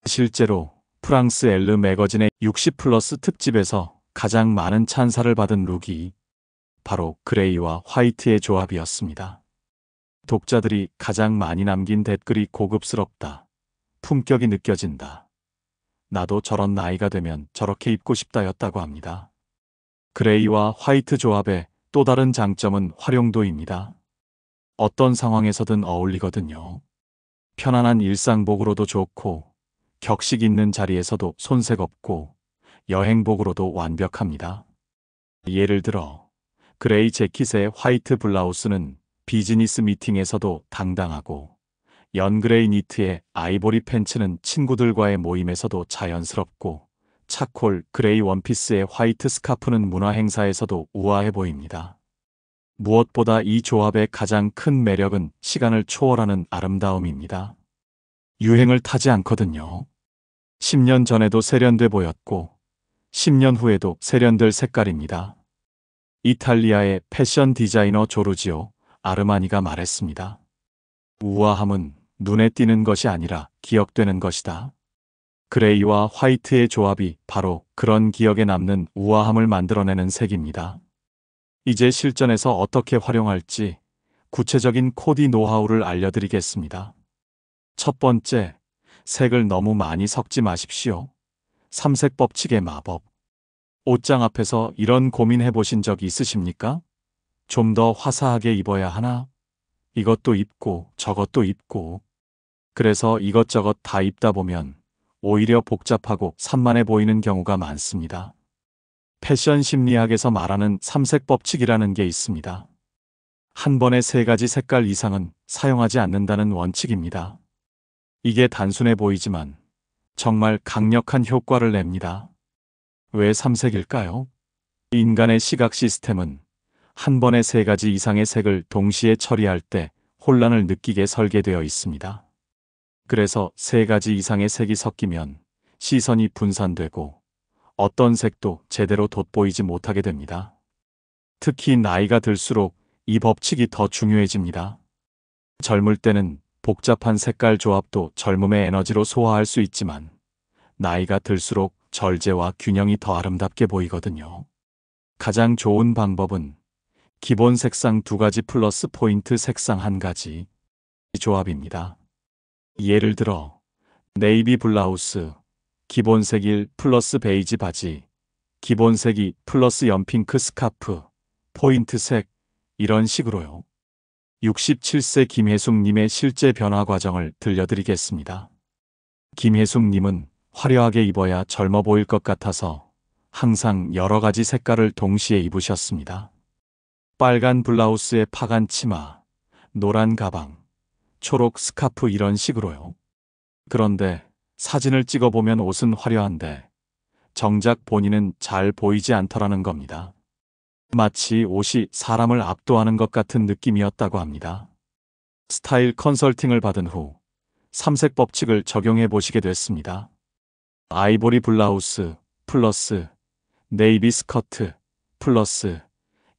실제로 프랑스 엘르 매거진의 60플러스 특집에서 가장 많은 찬사를 받은 룩이 바로 그레이와 화이트의 조합이었습니다. 독자들이 가장 많이 남긴 댓글이 고급스럽다. 품격이 느껴진다. 나도 저런 나이가 되면 저렇게 입고 싶다였다고 합니다. 그레이와 화이트 조합의 또 다른 장점은 활용도입니다. 어떤 상황에서든 어울리거든요. 편안한 일상복으로도 좋고 격식 있는 자리에서도 손색 없고 여행복으로도 완벽합니다. 예를 들어 그레이 재킷의 화이트 블라우스는 비즈니스 미팅에서도 당당하고 연그레이 니트의 아이보리 팬츠는 친구들과의 모임에서도 자연스럽고 차콜 그레이 원피스의 화이트 스카프는 문화 행사에서도 우아해 보입니다. 무엇보다 이 조합의 가장 큰 매력은 시간을 초월하는 아름다움입니다. 유행을 타지 않거든요. 10년 전에도 세련돼 보였고 10년 후에도 세련될 색깔입니다. 이탈리아의 패션 디자이너 조르지오 아르마니가 말했습니다. 우아함은 눈에 띄는 것이 아니라 기억되는 것이다. 그레이와 화이트의 조합이 바로 그런 기억에 남는 우아함을 만들어내는 색입니다. 이제 실전에서 어떻게 활용할지 구체적인 코디 노하우를 알려드리겠습니다. 첫 번째, 색을 너무 많이 섞지 마십시오. 삼색 법칙의 마법. 옷장 앞에서 이런 고민해 보신 적 있으십니까? 좀 더 화사하게 입어야 하나? 이것도 입고 저것도 입고. 그래서 이것저것 다 입다 보면 오히려 복잡하고 산만해 보이는 경우가 많습니다. 패션 심리학에서 말하는 삼색 법칙이라는 게 있습니다. 한 번에 3가지 색깔 이상은 사용하지 않는다는 원칙입니다. 이게 단순해 보이지만 정말 강력한 효과를 냅니다. 왜 삼색일까요? 인간의 시각 시스템은 한 번에 3가지 이상의 색을 동시에 처리할 때 혼란을 느끼게 설계되어 있습니다. 그래서 3가지 이상의 색이 섞이면 시선이 분산되고 어떤 색도 제대로 돋보이지 못하게 됩니다. 특히 나이가 들수록 이 법칙이 더 중요해집니다. 젊을 때는 복잡한 색깔 조합도 젊음의 에너지로 소화할 수 있지만 나이가 들수록 절제와 균형이 더 아름답게 보이거든요. 가장 좋은 방법은 기본 색상 2가지 플러스 포인트 색상 1가지 조합입니다. 예를 들어 네이비 블라우스, 기본색 1 플러스 베이지 바지, 기본색 2 플러스 연핑크 스카프, 포인트색 이런 식으로요. 67세 김혜숙님의 실제 변화 과정을 들려드리겠습니다. 김혜숙님은 화려하게 입어야 젊어 보일 것 같아서 항상 여러 가지 색깔을 동시에 입으셨습니다. 빨간 블라우스에 파간 치마, 노란 가방, 초록 스카프 이런 식으로요. 그런데 사진을 찍어보면 옷은 화려한데 정작 본인은 잘 보이지 않더라는 겁니다. 마치 옷이 사람을 압도하는 것 같은 느낌이었다고 합니다. 스타일 컨설팅을 받은 후 3색 법칙을 적용해 보시게 됐습니다. 아이보리 블라우스 플러스 네이비 스커트 플러스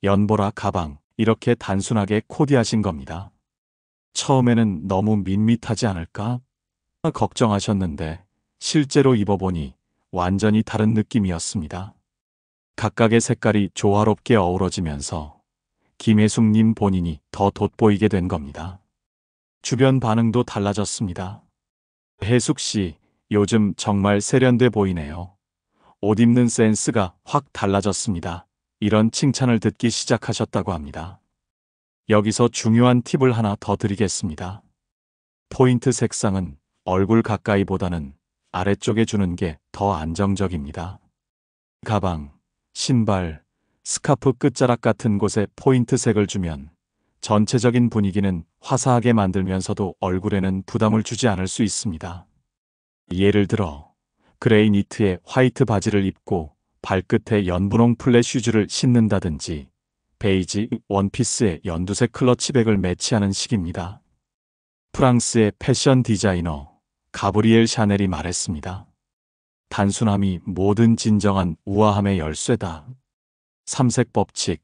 연보라 가방 이렇게 단순하게 코디하신 겁니다. 처음에는 너무 밋밋하지 않을까 걱정하셨는데 실제로 입어보니 완전히 다른 느낌이었습니다. 각각의 색깔이 조화롭게 어우러지면서 김혜숙님 본인이 더 돋보이게 된 겁니다. 주변 반응도 달라졌습니다. 혜숙씨, 요즘 정말 세련돼 보이네요. 옷 입는 센스가 확 달라졌습니다. 이런 칭찬을 듣기 시작하셨다고 합니다. 여기서 중요한 팁을 하나 더 드리겠습니다. 포인트 색상은 얼굴 가까이보다는 아래쪽에 주는 게 더 안정적입니다. 가방, 신발, 스카프 끝자락 같은 곳에 포인트색을 주면 전체적인 분위기는 화사하게 만들면서도 얼굴에는 부담을 주지 않을 수 있습니다. 예를 들어 그레이 니트에 화이트 바지를 입고 발끝에 연분홍 플랫 슈즈를 신는다든지 베이지 원피스에 연두색 클러치백을 매치하는 식입니다. 프랑스의 패션 디자이너 가브리엘 샤넬이 말했습니다. 단순함이 모든 진정한 우아함의 열쇠다. 3색 법칙,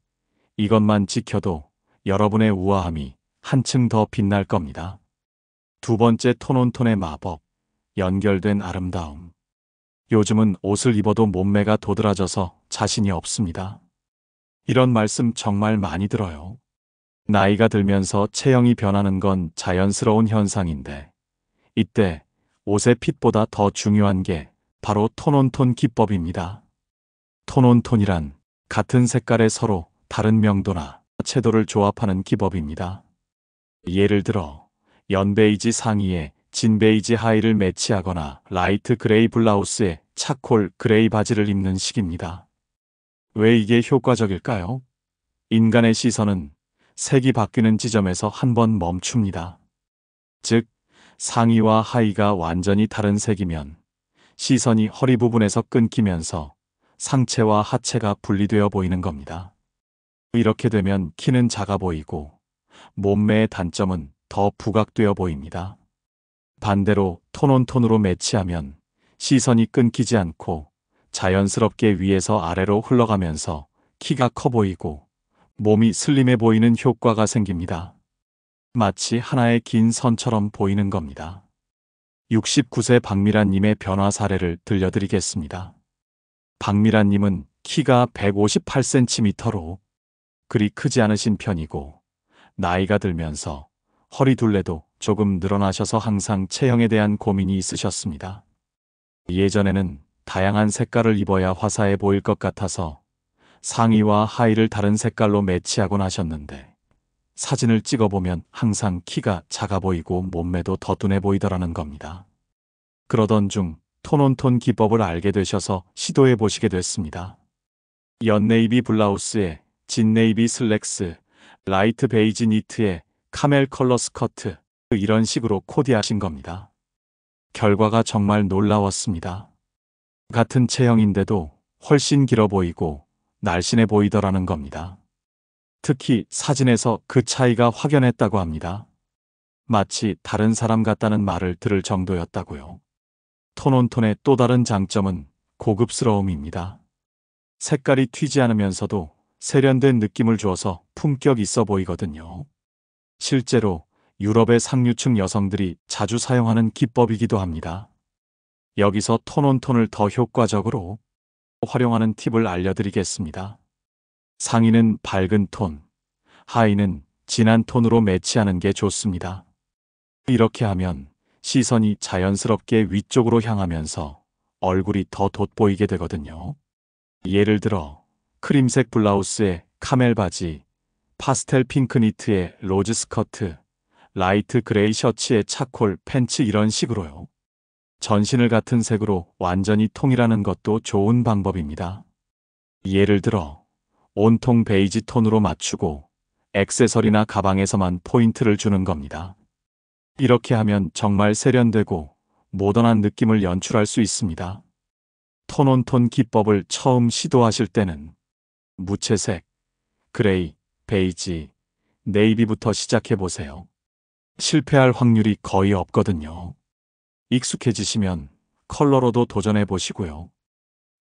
이것만 지켜도 여러분의 우아함이 한층 더 빛날 겁니다. 두 번째 톤온톤의 마법, 연결된 아름다움. 요즘은 옷을 입어도 몸매가 도드라져서 자신이 없습니다. 이런 말씀 정말 많이 들어요. 나이가 들면서 체형이 변하는 건 자연스러운 현상인데 이때 옷의 핏보다 더 중요한 게 바로 톤온톤 기법입니다. 톤온톤이란 같은 색깔의 서로 다른 명도나 채도를 조합하는 기법입니다. 예를 들어 연베이지 상의에 진베이지 하의를 매치하거나 라이트 그레이 블라우스에 차콜 그레이 바지를 입는 식입니다. 왜 이게 효과적일까요? 인간의 시선은 색이 바뀌는 지점에서 한 번 멈춥니다. 즉, 상의와 하의가 완전히 다른 색이면 시선이 허리 부분에서 끊기면서 상체와 하체가 분리되어 보이는 겁니다. 이렇게 되면 키는 작아 보이고 몸매의 단점은 더 부각되어 보입니다. 반대로 톤온톤으로 매치하면 시선이 끊기지 않고 자연스럽게 위에서 아래로 흘러가면서 키가 커 보이고 몸이 슬림해 보이는 효과가 생깁니다. 마치 하나의 긴 선처럼 보이는 겁니다. 69세 박미란님의 변화 사례를 들려드리겠습니다. 박미란님은 키가 158cm로 그리 크지 않으신 편이고 나이가 들면서 허리 둘레도 조금 늘어나셔서 항상 체형에 대한 고민이 있으셨습니다. 예전에는 다양한 색깔을 입어야 화사해 보일 것 같아서 상의와 하의를 다른 색깔로 매치하곤 하셨는데 사진을 찍어보면 항상 키가 작아 보이고 몸매도 더 둔해 보이더라는 겁니다. 그러던 중 톤온톤 기법을 알게 되셔서 시도해 보시게 됐습니다. 연네이비 블라우스에 진네이비 슬랙스, 라이트 베이지 니트에 카멜 컬러 스커트 이런 식으로 코디하신 겁니다. 결과가 정말 놀라웠습니다. 같은 체형인데도 훨씬 길어 보이고 날씬해 보이더라는 겁니다. 특히 사진에서 그 차이가 확연했다고 합니다. 마치 다른 사람 같다는 말을 들을 정도였다고요. 톤온톤의 또 다른 장점은 고급스러움입니다. 색깔이 튀지 않으면서도 세련된 느낌을 주어서 품격 있어 보이거든요. 실제로 유럽의 상류층 여성들이 자주 사용하는 기법이기도 합니다. 여기서 톤온톤을 더 효과적으로 활용하는 팁을 알려드리겠습니다. 상의는 밝은 톤, 하의는 진한 톤으로 매치하는 게 좋습니다. 이렇게 하면 시선이 자연스럽게 위쪽으로 향하면서 얼굴이 더 돋보이게 되거든요. 예를 들어 크림색 블라우스에 카멜 바지, 파스텔 핑크 니트에 로즈 스커트, 라이트 그레이 셔츠에 차콜 팬츠 이런 식으로요. 전신을 같은 색으로 완전히 통일하는 것도 좋은 방법입니다. 예를 들어 온통 베이지 톤으로 맞추고 액세서리나 가방에서만 포인트를 주는 겁니다. 이렇게 하면 정말 세련되고 모던한 느낌을 연출할 수 있습니다. 톤온톤 기법을 처음 시도하실 때는 무채색, 그레이, 베이지, 네이비부터 시작해보세요. 실패할 확률이 거의 없거든요. 익숙해지시면 컬러로도 도전해보시고요.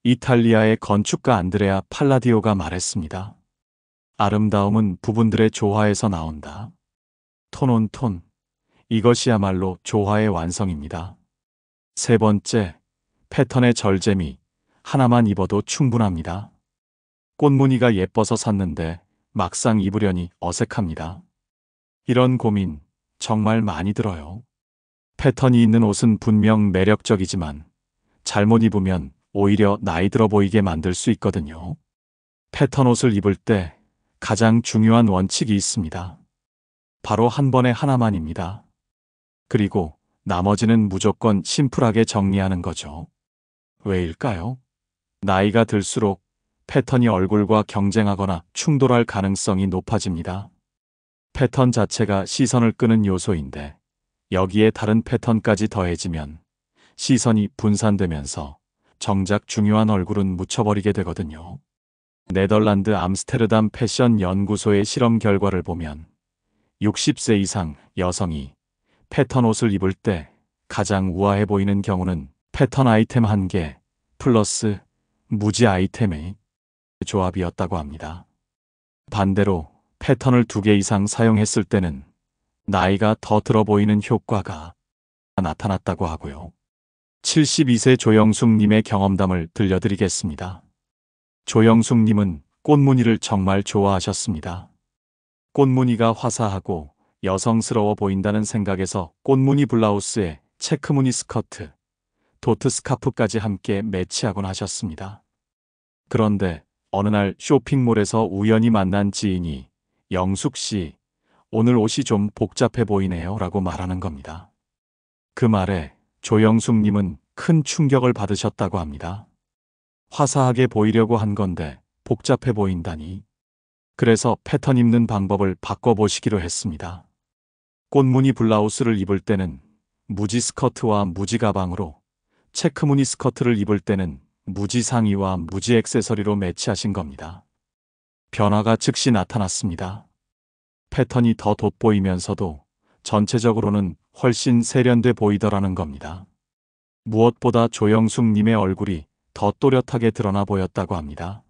이탈리아의 건축가 안드레아 팔라디오가 말했습니다. 아름다움은 부분들의 조화에서 나온다. 톤온톤, 이것이야말로 조화의 완성입니다. 세 번째, 패턴의 절제미, 하나만 입어도 충분합니다. 꽃무늬가 예뻐서 샀는데 막상 입으려니 어색합니다. 이런 고민 정말 많이 들어요. 패턴이 있는 옷은 분명 매력적이지만 잘못 입으면 오히려 나이 들어 보이게 만들 수 있거든요. 패턴 옷을 입을 때 가장 중요한 원칙이 있습니다. 바로 한 번에 하나만입니다. 그리고 나머지는 무조건 심플하게 정리하는 거죠. 왜일까요? 나이가 들수록 패턴이 얼굴과 경쟁하거나 충돌할 가능성이 높아집니다. 패턴 자체가 시선을 끄는 요소인데 여기에 다른 패턴까지 더해지면 시선이 분산되면서 정작 중요한 얼굴은 묻혀버리게 되거든요. 네덜란드 암스테르담 패션 연구소의 실험 결과를 보면 60세 이상 여성이 패턴 옷을 입을 때 가장 우아해 보이는 경우는 패턴 아이템 1개 플러스 무지 아이템의 조합이었다고 합니다. 반대로 패턴을 2개 이상 사용했을 때는 나이가 더 들어 보이는 효과가 나타났다고 하고요. 72세 조영숙님의 경험담을 들려드리겠습니다. 조영숙님은 꽃무늬를 정말 좋아하셨습니다. 꽃무늬가 화사하고 여성스러워 보인다는 생각에서 꽃무늬 블라우스에 체크무늬 스커트, 도트 스카프까지 함께 매치하곤 하셨습니다. 그런데 어느 날 쇼핑몰에서 우연히 만난 지인이 영숙 씨, 오늘 옷이 좀 복잡해 보이네요 라고 말하는 겁니다. 그 말에 조영숙님은 큰 충격을 받으셨다고 합니다. 화사하게 보이려고 한 건데 복잡해 보인다니. 그래서 패턴 입는 방법을 바꿔보시기로 했습니다. 꽃무늬 블라우스를 입을 때는 무지 스커트와 무지 가방으로, 체크무늬 스커트를 입을 때는 무지 상의와 무지 액세서리로 매치하신 겁니다. 변화가 즉시 나타났습니다. 패턴이 더 돋보이면서도 전체적으로는 훨씬 세련돼 보이더라는 겁니다. 무엇보다 조영숙님의 얼굴이 더 또렷하게 드러나 보였다고 합니다.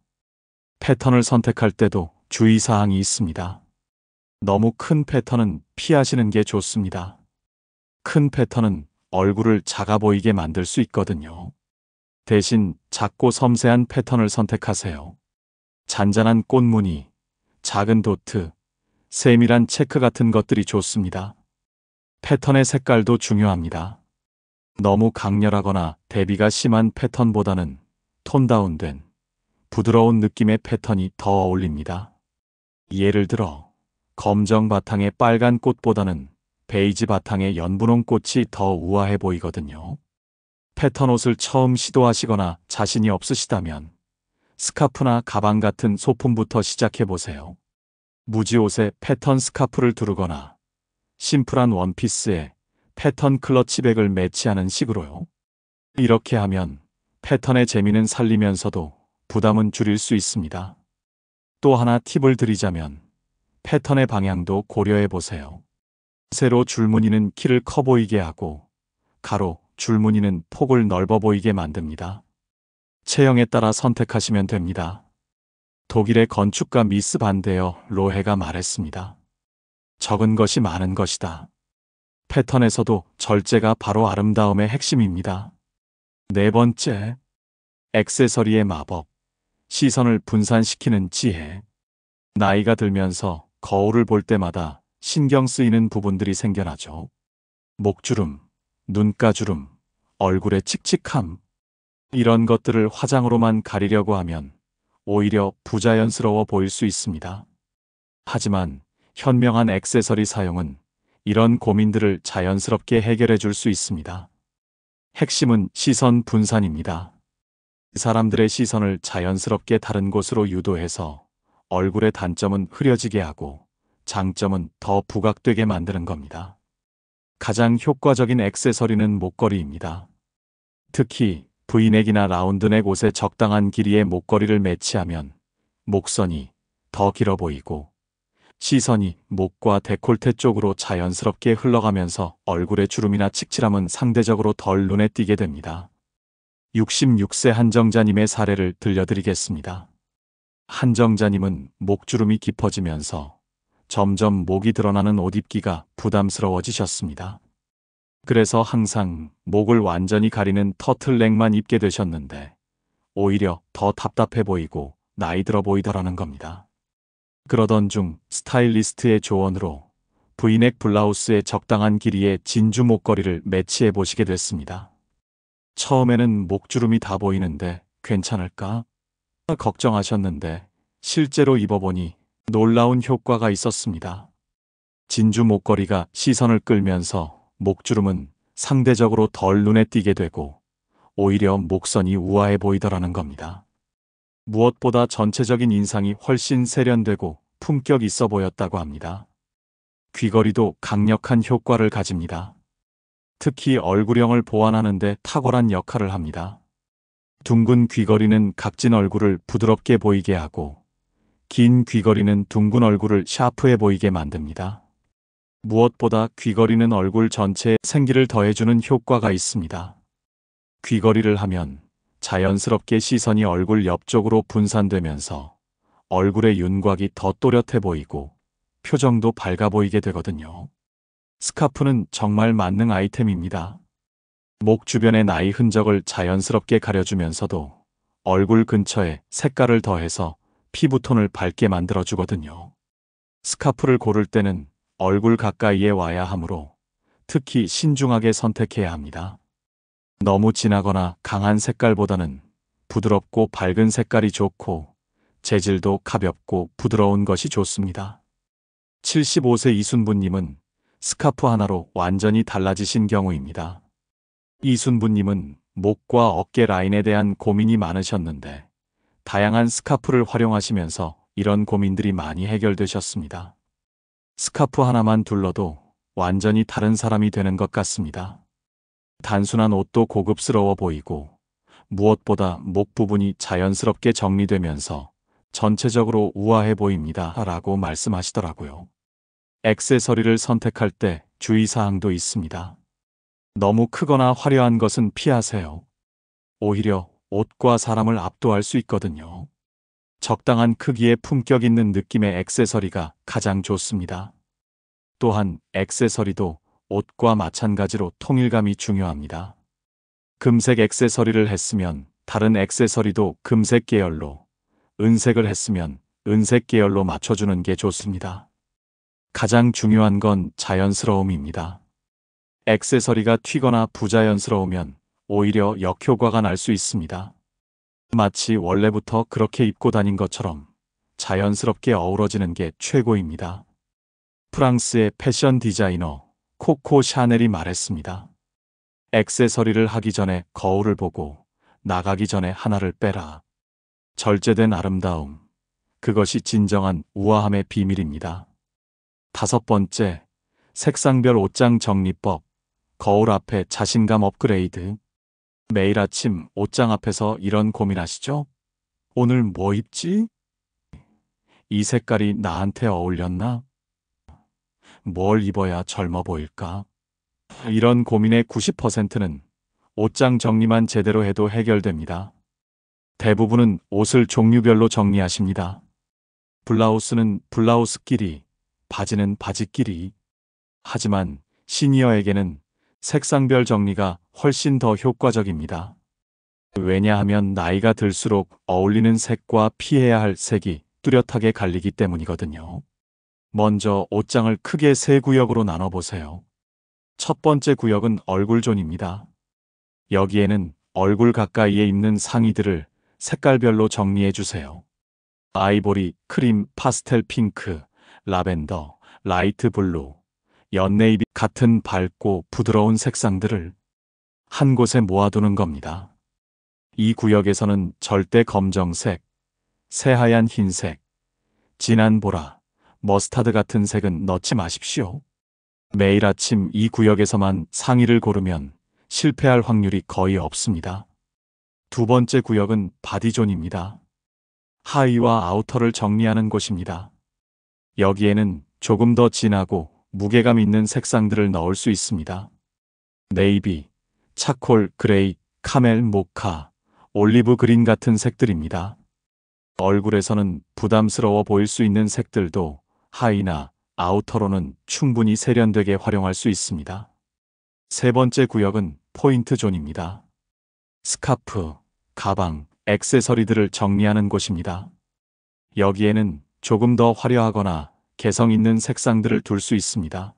패턴을 선택할 때도 주의사항이 있습니다. 너무 큰 패턴은 피하시는 게 좋습니다. 큰 패턴은 얼굴을 작아 보이게 만들 수 있거든요. 대신 작고 섬세한 패턴을 선택하세요. 잔잔한 꽃무늬, 작은 도트, 세밀한 체크 같은 것들이 좋습니다. 패턴의 색깔도 중요합니다. 너무 강렬하거나 대비가 심한 패턴보다는 톤 다운된 부드러운 느낌의 패턴이 더 어울립니다. 예를 들어 검정 바탕에 빨간 꽃보다는 베이지 바탕에 연분홍 꽃이 더 우아해 보이거든요. 패턴 옷을 처음 시도하시거나 자신이 없으시다면 스카프나 가방 같은 소품부터 시작해보세요. 무지 옷에 패턴 스카프를 두르거나 심플한 원피스에 패턴 클러치백을 매치하는 식으로요. 이렇게 하면 패턴의 재미는 살리면서도 부담은 줄일 수 있습니다. 또 하나 팁을 드리자면 패턴의 방향도 고려해보세요. 세로 줄무늬는 키를 커 보이게 하고 가로 줄무늬는 폭을 넓어 보이게 만듭니다. 체형에 따라 선택하시면 됩니다. 독일의 건축가 미스 반데어 로헤가 말했습니다. 적은 것이 많은 것이다. 패턴에서도 절제가 바로 아름다움의 핵심입니다. 네 번째, 액세서리의 마법. 시선을 분산시키는 지혜. 나이가 들면서 거울을 볼 때마다 신경 쓰이는 부분들이 생겨나죠. 목주름, 눈가주름, 얼굴의 칙칙함. 이런 것들을 화장으로만 가리려고 하면 오히려 부자연스러워 보일 수 있습니다. 하지만 현명한 액세서리 사용은 이런 고민들을 자연스럽게 해결해 줄 수 있습니다. 핵심은 시선 분산입니다. 사람들의 시선을 자연스럽게 다른 곳으로 유도해서 얼굴의 단점은 흐려지게 하고 장점은 더 부각되게 만드는 겁니다. 가장 효과적인 액세서리는 목걸이입니다. 특히 V넥이나 라운드넥 옷에 적당한 길이의 목걸이를 매치하면 목선이 더 길어 보이고 시선이 목과 데콜테 쪽으로 자연스럽게 흘러가면서 얼굴의 주름이나 칙칠함은 상대적으로 덜 눈에 띄게 됩니다. 66세 한정자님의 사례를 들려드리겠습니다. 한정자님은 목주름이 깊어지면서 점점 목이 드러나는 옷 입기가 부담스러워지셨습니다. 그래서 항상 목을 완전히 가리는 터틀넥만 입게 되셨는데 오히려 더 답답해 보이고 나이 들어 보이더라는 겁니다. 그러던 중 스타일리스트의 조언으로 V넥 블라우스에 적당한 길이의 진주 목걸이를 매치해 보시게 됐습니다. 처음에는 목주름이 다 보이는데 괜찮을까? 걱정하셨는데 실제로 입어보니 놀라운 효과가 있었습니다. 진주 목걸이가 시선을 끌면서 목주름은 상대적으로 덜 눈에 띄게 되고 오히려 목선이 우아해 보이더라는 겁니다. 무엇보다 전체적인 인상이 훨씬 세련되고 품격 있어 보였다고 합니다. 귀걸이도 강력한 효과를 가집니다. 특히 얼굴형을 보완하는 데 탁월한 역할을 합니다. 둥근 귀걸이는 각진 얼굴을 부드럽게 보이게 하고 긴 귀걸이는 둥근 얼굴을 샤프해 보이게 만듭니다. 무엇보다 귀걸이는 얼굴 전체에 생기를 더해주는 효과가 있습니다. 귀걸이를 하면 자연스럽게 시선이 얼굴 옆쪽으로 분산되면서 얼굴의 윤곽이 더 또렷해 보이고 표정도 밝아 보이게 되거든요. 스카프는 정말 만능 아이템입니다. 목 주변의 나이 흔적을 자연스럽게 가려주면서도 얼굴 근처에 색깔을 더해서 피부톤을 밝게 만들어주거든요. 스카프를 고를 때는 얼굴 가까이에 와야 하므로 특히 신중하게 선택해야 합니다. 너무 진하거나 강한 색깔보다는 부드럽고 밝은 색깔이 좋고 재질도 가볍고 부드러운 것이 좋습니다. 75세 이순부님은 스카프 하나로 완전히 달라지신 경우입니다. 이순부님은 목과 어깨 라인에 대한 고민이 많으셨는데 다양한 스카프를 활용하시면서 이런 고민들이 많이 해결되셨습니다. 스카프 하나만 둘러도 완전히 다른 사람이 되는 것 같습니다. 단순한 옷도 고급스러워 보이고 무엇보다 목 부분이 자연스럽게 정리되면서 전체적으로 우아해 보입니다. 라고 말씀하시더라고요. 액세서리를 선택할 때 주의사항도 있습니다. 너무 크거나 화려한 것은 피하세요. 오히려 옷과 사람을 압도할 수 있거든요. 적당한 크기의 품격 있는 느낌의 액세서리가 가장 좋습니다. 또한 액세서리도 옷과 마찬가지로 통일감이 중요합니다. 금색 액세서리를 했으면 다른 액세서리도 금색 계열로, 은색을 했으면 은색 계열로 맞춰주는 게 좋습니다. 가장 중요한 건 자연스러움입니다. 액세서리가 튀거나 부자연스러우면 오히려 역효과가 날 수 있습니다. 마치 원래부터 그렇게 입고 다닌 것처럼 자연스럽게 어우러지는 게 최고입니다. 프랑스의 패션 디자이너 코코 샤넬이 말했습니다. 액세서리를 하기 전에 거울을 보고 나가기 전에 하나를 빼라. 절제된 아름다움. 그것이 진정한 우아함의 비밀입니다. 5번째, 색상별 옷장 정리법. 거울 앞에 자신감 업그레이드. 매일 아침 옷장 앞에서 이런 고민하시죠? 오늘 뭐 입지? 이 색깔이 나한테 어울렸나? 뭘 입어야 젊어 보일까? 이런 고민의 90%는 옷장 정리만 제대로 해도 해결됩니다. 대부분은 옷을 종류별로 정리하십니다. 블라우스는 블라우스끼리, 바지는 바지끼리. 하지만 시니어에게는 색상별 정리가 훨씬 더 효과적입니다. 왜냐하면 나이가 들수록 어울리는 색과 피해야 할 색이 뚜렷하게 갈리기 때문이거든요. 먼저 옷장을 크게 세 구역으로 나눠보세요. 첫 번째 구역은 얼굴존입니다. 여기에는 얼굴 가까이에 입는 상의들을 색깔별로 정리해 주세요. 아이보리, 크림, 파스텔 핑크, 라벤더, 라이트 블루, 연네이비 같은 밝고 부드러운 색상들을 한 곳에 모아두는 겁니다. 이 구역에서는 절대 검정색, 새하얀 흰색, 진한 보라, 머스타드 같은 색은 넣지 마십시오. 매일 아침 이 구역에서만 상의를 고르면 실패할 확률이 거의 없습니다. 두 번째 구역은 바디존입니다. 하의와 아우터를 정리하는 곳입니다. 여기에는 조금 더 진하고 무게감 있는 색상들을 넣을 수 있습니다. 네이비, 차콜, 그레이, 카멜, 모카, 올리브 그린 같은 색들입니다. 얼굴에서는 부담스러워 보일 수 있는 색들도 하의나 아우터로는 충분히 세련되게 활용할 수 있습니다. 세 번째 구역은 포인트 존입니다. 스카프, 가방, 액세서리들을 정리하는 곳입니다. 여기에는 조금 더 화려하거나 개성 있는 색상들을 둘 수 있습니다.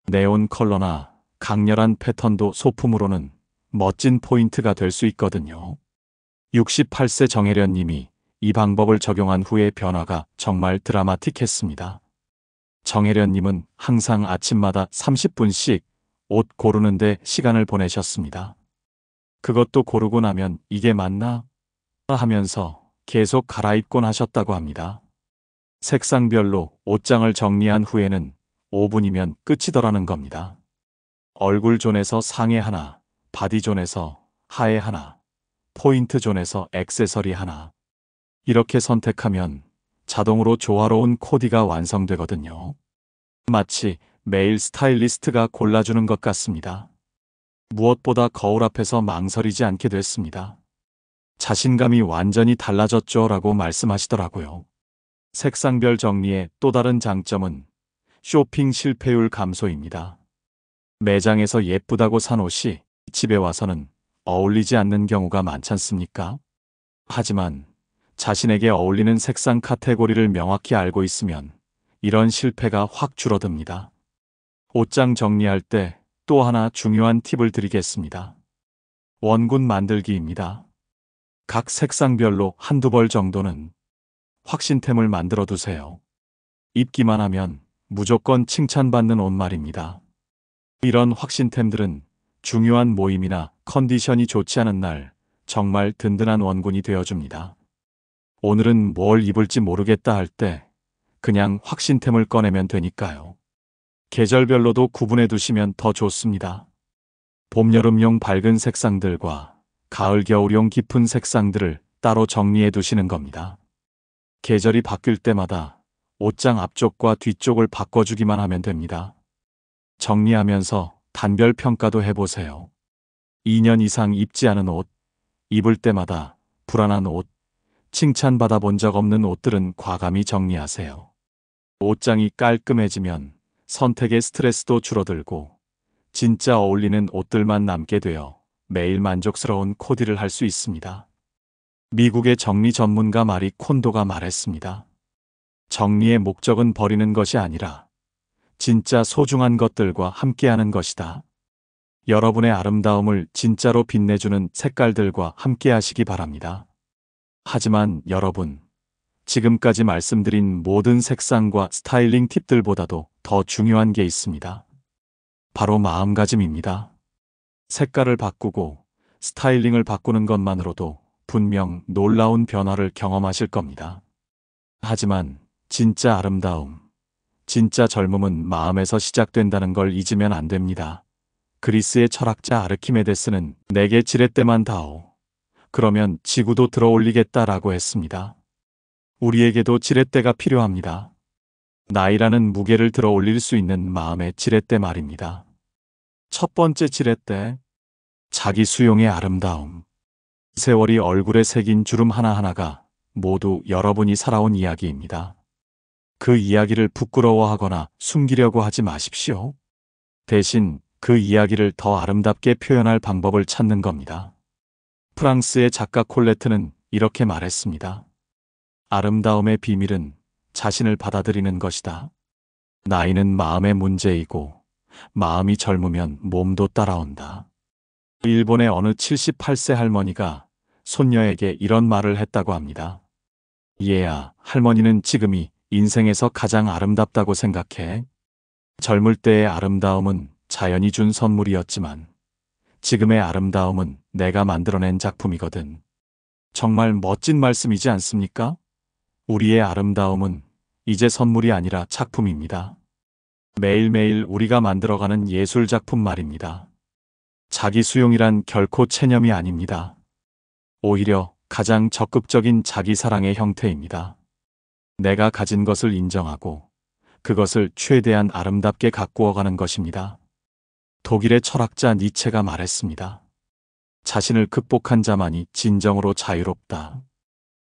네온 컬러나 강렬한 패턴도 소품으로는 멋진 포인트가 될 수 있거든요. 68세 정혜련 님이 이 방법을 적용한 후의 변화가 정말 드라마틱했습니다. 정혜련 님은 항상 아침마다 30분씩 옷 고르는데 시간을 보내셨습니다. 그것도 고르고 나면 이게 맞나? 하면서 계속 갈아입곤 하셨다고 합니다. 색상별로 옷장을 정리한 후에는 5분이면 끝이더라는 겁니다. 얼굴존에서 상의 하나, 바디존에서 하의 하나, 포인트존에서 액세서리 하나. 이렇게 선택하면 자동으로 조화로운 코디가 완성되거든요. 마치 매일 스타일리스트가 골라주는 것 같습니다. 무엇보다 거울 앞에서 망설이지 않게 됐습니다. 자신감이 완전히 달라졌죠 라고 말씀하시더라고요. 색상별 정리의 또 다른 장점은 쇼핑 실패율 감소입니다. 매장에서 예쁘다고 산 옷이 집에 와서는 어울리지 않는 경우가 많잖습니까? 하지만 자신에게 어울리는 색상 카테고리를 명확히 알고 있으면 이런 실패가 확 줄어듭니다. 옷장 정리할 때 또 하나 중요한 팁을 드리겠습니다. 원군 만들기입니다. 각 색상별로 한두 벌 정도는 확신템을 만들어 두세요. 입기만 하면 무조건 칭찬받는 옷 말입니다. 이런 확신템들은 중요한 모임이나 컨디션이 좋지 않은 날 정말 든든한 원군이 되어줍니다. 오늘은 뭘 입을지 모르겠다 할 때 그냥 확신템을 꺼내면 되니까요. 계절별로도 구분해 두시면 더 좋습니다. 봄, 여름용 밝은 색상들과 가을, 겨울용 깊은 색상들을 따로 정리해 두시는 겁니다. 계절이 바뀔 때마다 옷장 앞쪽과 뒤쪽을 바꿔주기만 하면 됩니다. 정리하면서 단별 평가도 해보세요. 2년 이상 입지 않은 옷, 입을 때마다 불안한 옷, 칭찬받아 본 적 없는 옷들은 과감히 정리하세요. 옷장이 깔끔해지면 선택의 스트레스도 줄어들고 진짜 어울리는 옷들만 남게 되어 매일 만족스러운 코디를 할 수 있습니다. 미국의 정리 전문가 마리 콘도가 말했습니다. 정리의 목적은 버리는 것이 아니라 진짜 소중한 것들과 함께하는 것이다. 여러분의 아름다움을 진짜로 빛내주는 색깔들과 함께 하시기 바랍니다. 하지만 여러분, 지금까지 말씀드린 모든 색상과 스타일링 팁들보다도 더 중요한 게 있습니다. 바로 마음가짐입니다. 색깔을 바꾸고 스타일링을 바꾸는 것만으로도 분명 놀라운 변화를 경험하실 겁니다. 하지만 진짜 아름다움, 진짜 젊음은 마음에서 시작된다는 걸 잊으면 안 됩니다. 그리스의 철학자 아르키메데스는 내게 지렛대만 다오. 그러면 지구도 들어올리겠다라고 했습니다. 우리에게도 지렛대가 필요합니다. 나이라는 무게를 들어올릴 수 있는 마음의 지렛대 말입니다. 첫 번째 지렛대, 자기 수용의 아름다움. 세월이 얼굴에 새긴 주름 하나하나가 모두 여러분이 살아온 이야기입니다. 그 이야기를 부끄러워하거나 숨기려고 하지 마십시오. 대신 그 이야기를 더 아름답게 표현할 방법을 찾는 겁니다. 프랑스의 작가 콜레트는 이렇게 말했습니다. 아름다움의 비밀은 자신을 받아들이는 것이다. 나이는 마음의 문제이고 마음이 젊으면 몸도 따라온다. 일본의 어느 78세 할머니가 손녀에게 이런 말을 했다고 합니다. 얘야, 할머니는 지금이 인생에서 가장 아름답다고 생각해. 젊을 때의 아름다움은 자연이 준 선물이었지만 지금의 아름다움은 내가 만들어낸 작품이거든. 정말 멋진 말씀이지 않습니까? 우리의 아름다움은 이제 선물이 아니라 작품입니다. 매일매일 우리가 만들어가는 예술작품 말입니다. 자기 수용이란 결코 체념이 아닙니다. 오히려 가장 적극적인 자기 사랑의 형태입니다. 내가 가진 것을 인정하고 그것을 최대한 아름답게 가꾸어가는 것입니다. 독일의 철학자 니체가 말했습니다. 자신을 극복한 자만이 진정으로 자유롭다.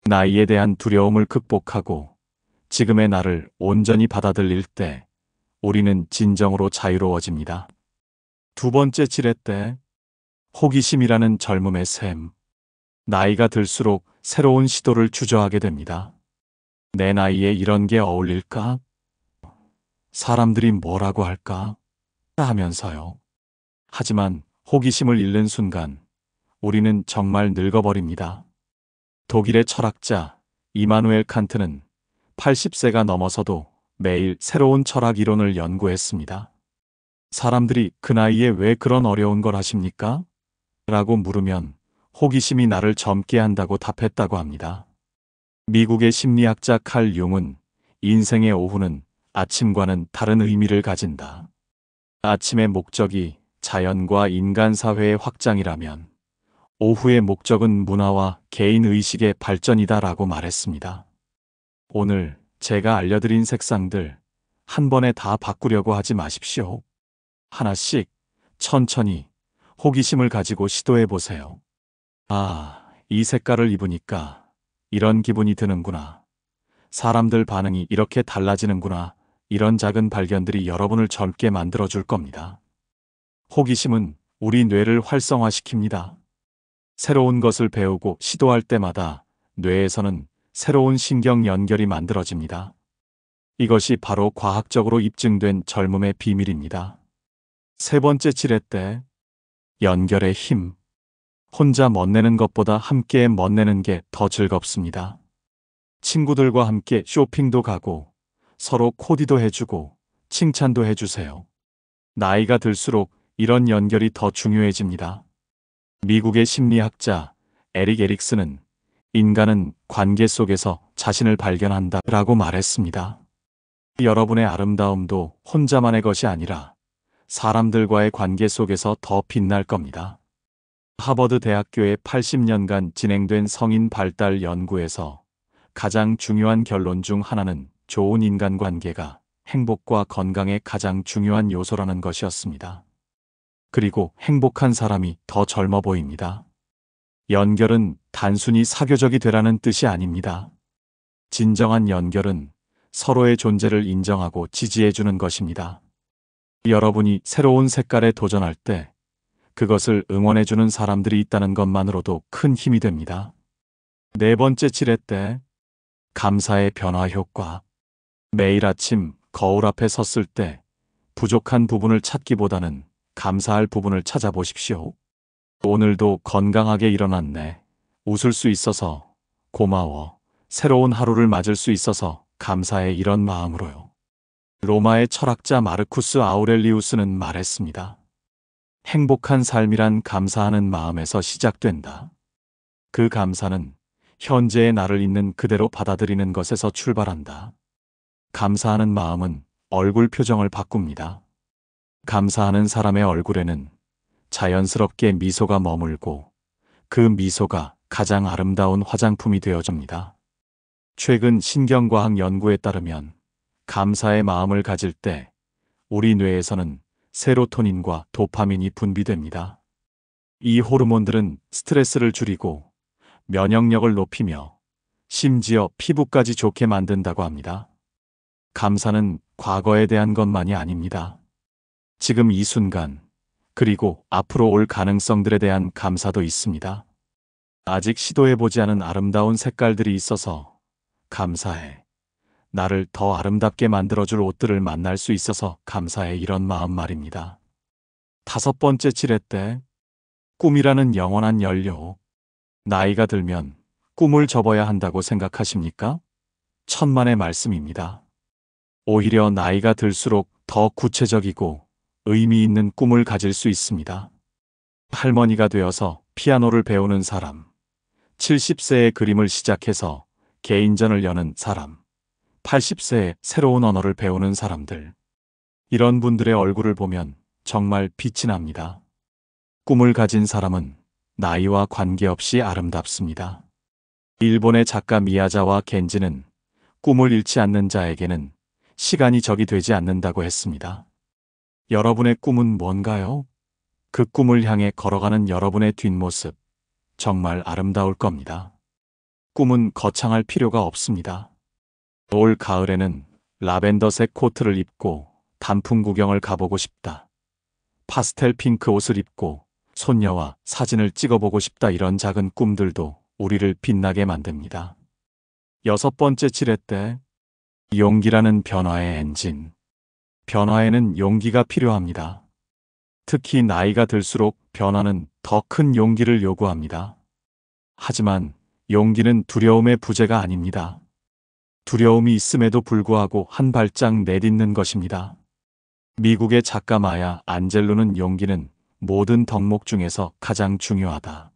나이에 대한 두려움을 극복하고 지금의 나를 온전히 받아들일 때 우리는 진정으로 자유로워집니다. 두 번째 지뢰 때 호기심이라는 젊음의 샘. 나이가 들수록 새로운 시도를 주저하게 됩니다. 내 나이에 이런 게 어울릴까? 사람들이 뭐라고 할까? 하면서요. 하지만 호기심을 잃는 순간 우리는 정말 늙어버립니다. 독일의 철학자 이마누엘 칸트는 80세가 넘어서도 매일 새로운 철학 이론을 연구했습니다. 사람들이 그 나이에 왜 그런 어려운 걸 하십니까? 라고 물으면 호기심이 나를 젊게 한다고 답했다고 합니다. 미국의 심리학자 칼 융은 인생의 오후는 아침과는 다른 의미를 가진다. 아침의 목적이 자연과 인간 사회의 확장이라면 오후의 목적은 문화와 개인 의식의 발전이다라고 말했습니다. 오늘 제가 알려드린 색상들 한 번에 다 바꾸려고 하지 마십시오. 하나씩 천천히 호기심을 가지고 시도해 보세요. 아, 이 색깔을 입으니까 이런 기분이 드는구나. 사람들 반응이 이렇게 달라지는구나. 이런 작은 발견들이 여러분을 젊게 만들어줄 겁니다. 호기심은 우리 뇌를 활성화시킵니다. 새로운 것을 배우고 시도할 때마다 뇌에서는 새로운 신경 연결이 만들어집니다. 이것이 바로 과학적으로 입증된 젊음의 비밀입니다. 세 번째 지뢰 때 연결의 힘. 혼자 멋내는 것보다 함께 멋내는 게 더 즐겁습니다. 친구들과 함께 쇼핑도 가고 서로 코디도 해주고 칭찬도 해주세요. 나이가 들수록 이런 연결이 더 중요해집니다. 미국의 심리학자 에릭 에릭슨은 인간은 관계 속에서 자신을 발견한다 라고 말했습니다. 여러분의 아름다움도 혼자만의 것이 아니라 사람들과의 관계 속에서 더 빛날 겁니다. 하버드 대학교의 80년간 진행된 성인 발달 연구에서 가장 중요한 결론 중 하나는 좋은 인간관계가 행복과 건강의 가장 중요한 요소라는 것이었습니다. 그리고 행복한 사람이 더 젊어 보입니다. 연결은 단순히 사교적이 되라는 뜻이 아닙니다. 진정한 연결은 서로의 존재를 인정하고 지지해주는 것입니다. 여러분이 새로운 색깔에 도전할 때 그것을 응원해주는 사람들이 있다는 것만으로도 큰 힘이 됩니다. 네 번째 지뢰 때 감사의 변화 효과. 매일 아침 거울 앞에 섰을 때 부족한 부분을 찾기보다는 감사할 부분을 찾아보십시오. 오늘도 건강하게 일어났네. 웃을 수 있어서 고마워. 새로운 하루를 맞을 수 있어서 감사해. 이런 마음으로요. 로마의 철학자 마르쿠스 아우렐리우스는 말했습니다. 행복한 삶이란 감사하는 마음에서 시작된다. 그 감사는 현재의 나를 있는 그대로 받아들이는 것에서 출발한다. 감사하는 마음은 얼굴 표정을 바꿉니다. 감사하는 사람의 얼굴에는 자연스럽게 미소가 머물고 그 미소가 가장 아름다운 화장품이 되어줍니다. 최근 신경과학 연구에 따르면 감사의 마음을 가질 때 우리 뇌에서는 세로토닌과 도파민이 분비됩니다. 이 호르몬들은 스트레스를 줄이고 면역력을 높이며 심지어 피부까지 좋게 만든다고 합니다. 감사는 과거에 대한 것만이 아닙니다. 지금 이 순간, 그리고 앞으로 올 가능성들에 대한 감사도 있습니다. 아직 시도해보지 않은 아름다운 색깔들이 있어서 감사해. 나를 더 아름답게 만들어줄 옷들을 만날 수 있어서 감사해. 이런 마음 말입니다. 5번째 지렛대. 꿈이라는 영원한 연료. 나이가 들면 꿈을 접어야 한다고 생각하십니까? 천만의 말씀입니다. 오히려 나이가 들수록 더 구체적이고 의미 있는 꿈을 가질 수 있습니다. 할머니가 되어서 피아노를 배우는 사람, 70세에 그림을 시작해서 개인전을 여는 사람, 80세에 새로운 언어를 배우는 사람들. 이런 분들의 얼굴을 보면 정말 빛이 납니다. 꿈을 가진 사람은 나이와 관계없이 아름답습니다. 일본의 작가 미야자와 겐지는 꿈을 잃지 않는 자에게는 시간이 적이 되지 않는다고 했습니다. 여러분의 꿈은 뭔가요? 그 꿈을 향해 걸어가는 여러분의 뒷모습, 정말 아름다울 겁니다. 꿈은 거창할 필요가 없습니다. 올 가을에는 라벤더색 코트를 입고 단풍 구경을 가보고 싶다. 파스텔 핑크 옷을 입고 손녀와 사진을 찍어보고 싶다. 이런 작은 꿈들도 우리를 빛나게 만듭니다. 6번째 지렛대. 용기라는 변화의 엔진. 변화에는 용기가 필요합니다. 특히 나이가 들수록 변화는 더 큰 용기를 요구합니다. 하지만 용기는 두려움의 부재가 아닙니다. 두려움이 있음에도 불구하고 한 발짝 내딛는 것입니다. 미국의 작가 마야 안젤루는 용기는 모든 덕목 중에서 가장 중요하다.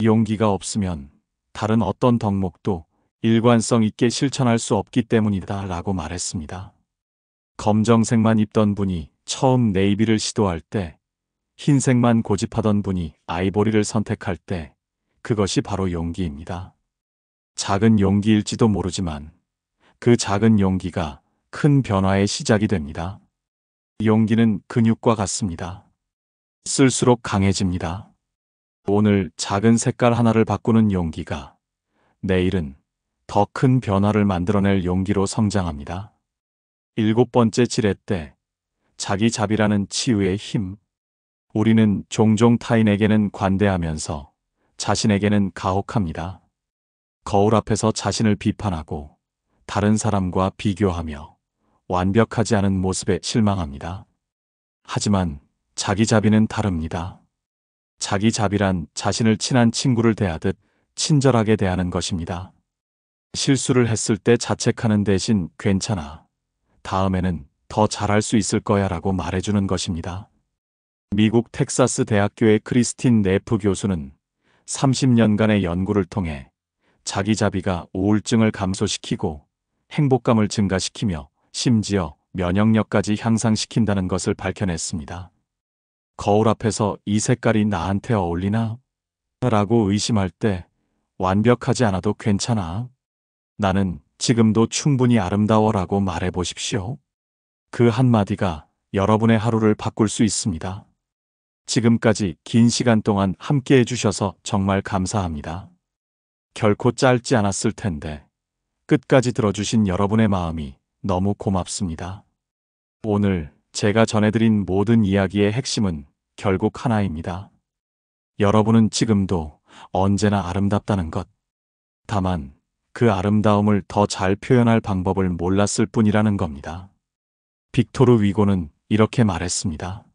용기가 없으면 다른 어떤 덕목도 일관성 있게 실천할 수 없기 때문이다 라고 말했습니다. 검정색만 입던 분이 처음 네이비를 시도할 때, 흰색만 고집하던 분이 아이보리를 선택할 때, 그것이 바로 용기입니다. 작은 용기일지도 모르지만 그 작은 용기가 큰 변화의 시작이 됩니다. 용기는 근육과 같습니다. 쓸수록 강해집니다. 오늘 작은 색깔 하나를 바꾸는 용기가 내일은 더 큰 변화를 만들어낼 용기로 성장합니다. 7번째 지렛대. 자기자비라는 치유의 힘. 우리는 종종 타인에게는 관대하면서 자신에게는 가혹합니다. 거울 앞에서 자신을 비판하고 다른 사람과 비교하며 완벽하지 않은 모습에 실망합니다. 하지만 자기자비는 다릅니다. 자기자비란 자신을 친한 친구를 대하듯 친절하게 대하는 것입니다. 실수를 했을 때 자책하는 대신 괜찮아. 다음에는 더 잘할 수 있을 거야 라고 말해주는 것입니다. 미국 텍사스 대학교의 크리스틴 네프 교수는 30년간의 연구를 통해 자기자비가 우울증을 감소시키고 행복감을 증가시키며 심지어 면역력까지 향상시킨다는 것을 밝혀냈습니다. 거울 앞에서 이 색깔이 나한테 어울리나? 라고 의심할 때 완벽하지 않아도 괜찮아. 나는 지금도 충분히 아름다워 라고 말해보십시오. 그 한마디가 여러분의 하루를 바꿀 수 있습니다. 지금까지 긴 시간 동안 함께 해주셔서 정말 감사합니다. 결코 짧지 않았을 텐데 끝까지 들어주신 여러분의 마음이 너무 고맙습니다. 오늘 제가 전해드린 모든 이야기의 핵심은 결국 하나입니다. 여러분은 지금도 언제나 아름답다는 것. 다만 그 아름다움을 더 잘 표현할 방법을 몰랐을 뿐이라는 겁니다. 빅토르 위고는 이렇게 말했습니다.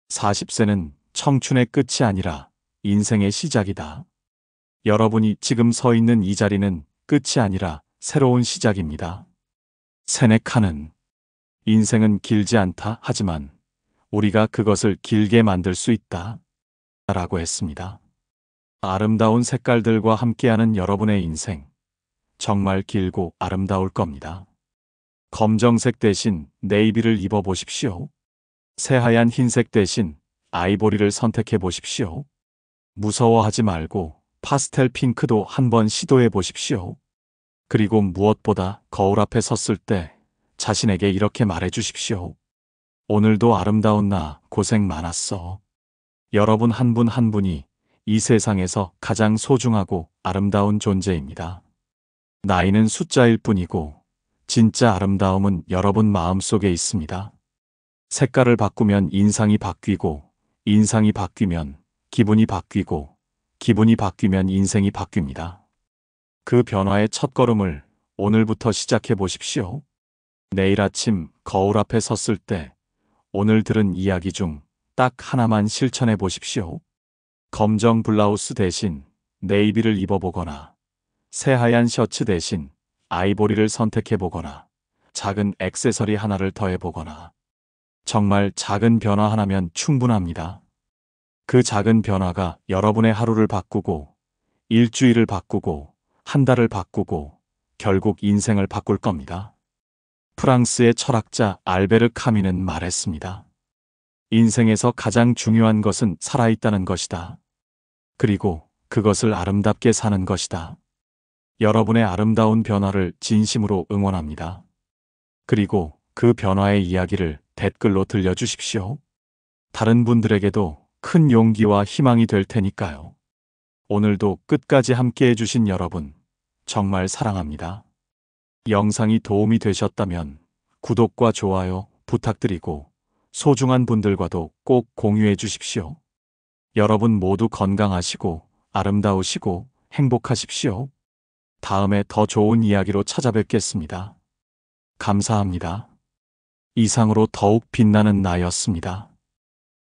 40세는 청춘의 끝이 아니라 인생의 시작이다. 여러분이 지금 서 있는 이 자리는 끝이 아니라 새로운 시작입니다. 세네카는 인생은 길지 않다 하지만 우리가 그것을 길게 만들 수 있다 라고 했습니다. 아름다운 색깔들과 함께하는 여러분의 인생, 정말 길고 아름다울 겁니다. 검정색 대신 네이비를 입어보십시오. 새하얀 흰색 대신 아이보리를 선택해 보십시오. 무서워하지 말고 파스텔 핑크도 한번 시도해 보십시오. 그리고 무엇보다 거울 앞에 섰을 때 자신에게 이렇게 말해 주십시오. 오늘도 아름다운 나 고생 많았어. 여러분 한 분 한 분이 이 세상에서 가장 소중하고 아름다운 존재입니다. 나이는 숫자일 뿐이고 진짜 아름다움은 여러분 마음속에 있습니다. 색깔을 바꾸면 인상이 바뀌고, 인상이 바뀌면 기분이 바뀌고, 기분이 바뀌면 인생이 바뀝니다. 그 변화의 첫걸음을 오늘부터 시작해 보십시오. 내일 아침 거울 앞에 섰을 때 오늘 들은 이야기 중 딱 하나만 실천해 보십시오. 검정 블라우스 대신 네이비를 입어보거나, 새하얀 셔츠 대신 아이보리를 선택해 보거나, 작은 액세서리 하나를 더해 보거나, 정말 작은 변화 하나면 충분합니다. 그 작은 변화가 여러분의 하루를 바꾸고, 일주일을 바꾸고, 한 달을 바꾸고, 결국 인생을 바꿀 겁니다. 프랑스의 철학자 알베르 카뮈는 말했습니다. 인생에서 가장 중요한 것은 살아있다는 것이다. 그리고 그것을 아름답게 사는 것이다. 여러분의 아름다운 변화를 진심으로 응원합니다. 그리고 그 변화의 이야기를 댓글로 들려주십시오. 다른 분들에게도 큰 용기와 희망이 될 테니까요. 오늘도 끝까지 함께 해주신 여러분, 정말 사랑합니다. 영상이 도움이 되셨다면 구독과 좋아요 부탁드리고 소중한 분들과도 꼭 공유해 주십시오. 여러분 모두 건강하시고 아름다우시고 행복하십시오. 다음에 더 좋은 이야기로 찾아뵙겠습니다. 감사합니다. 이상으로 더욱 빛나는 나였습니다.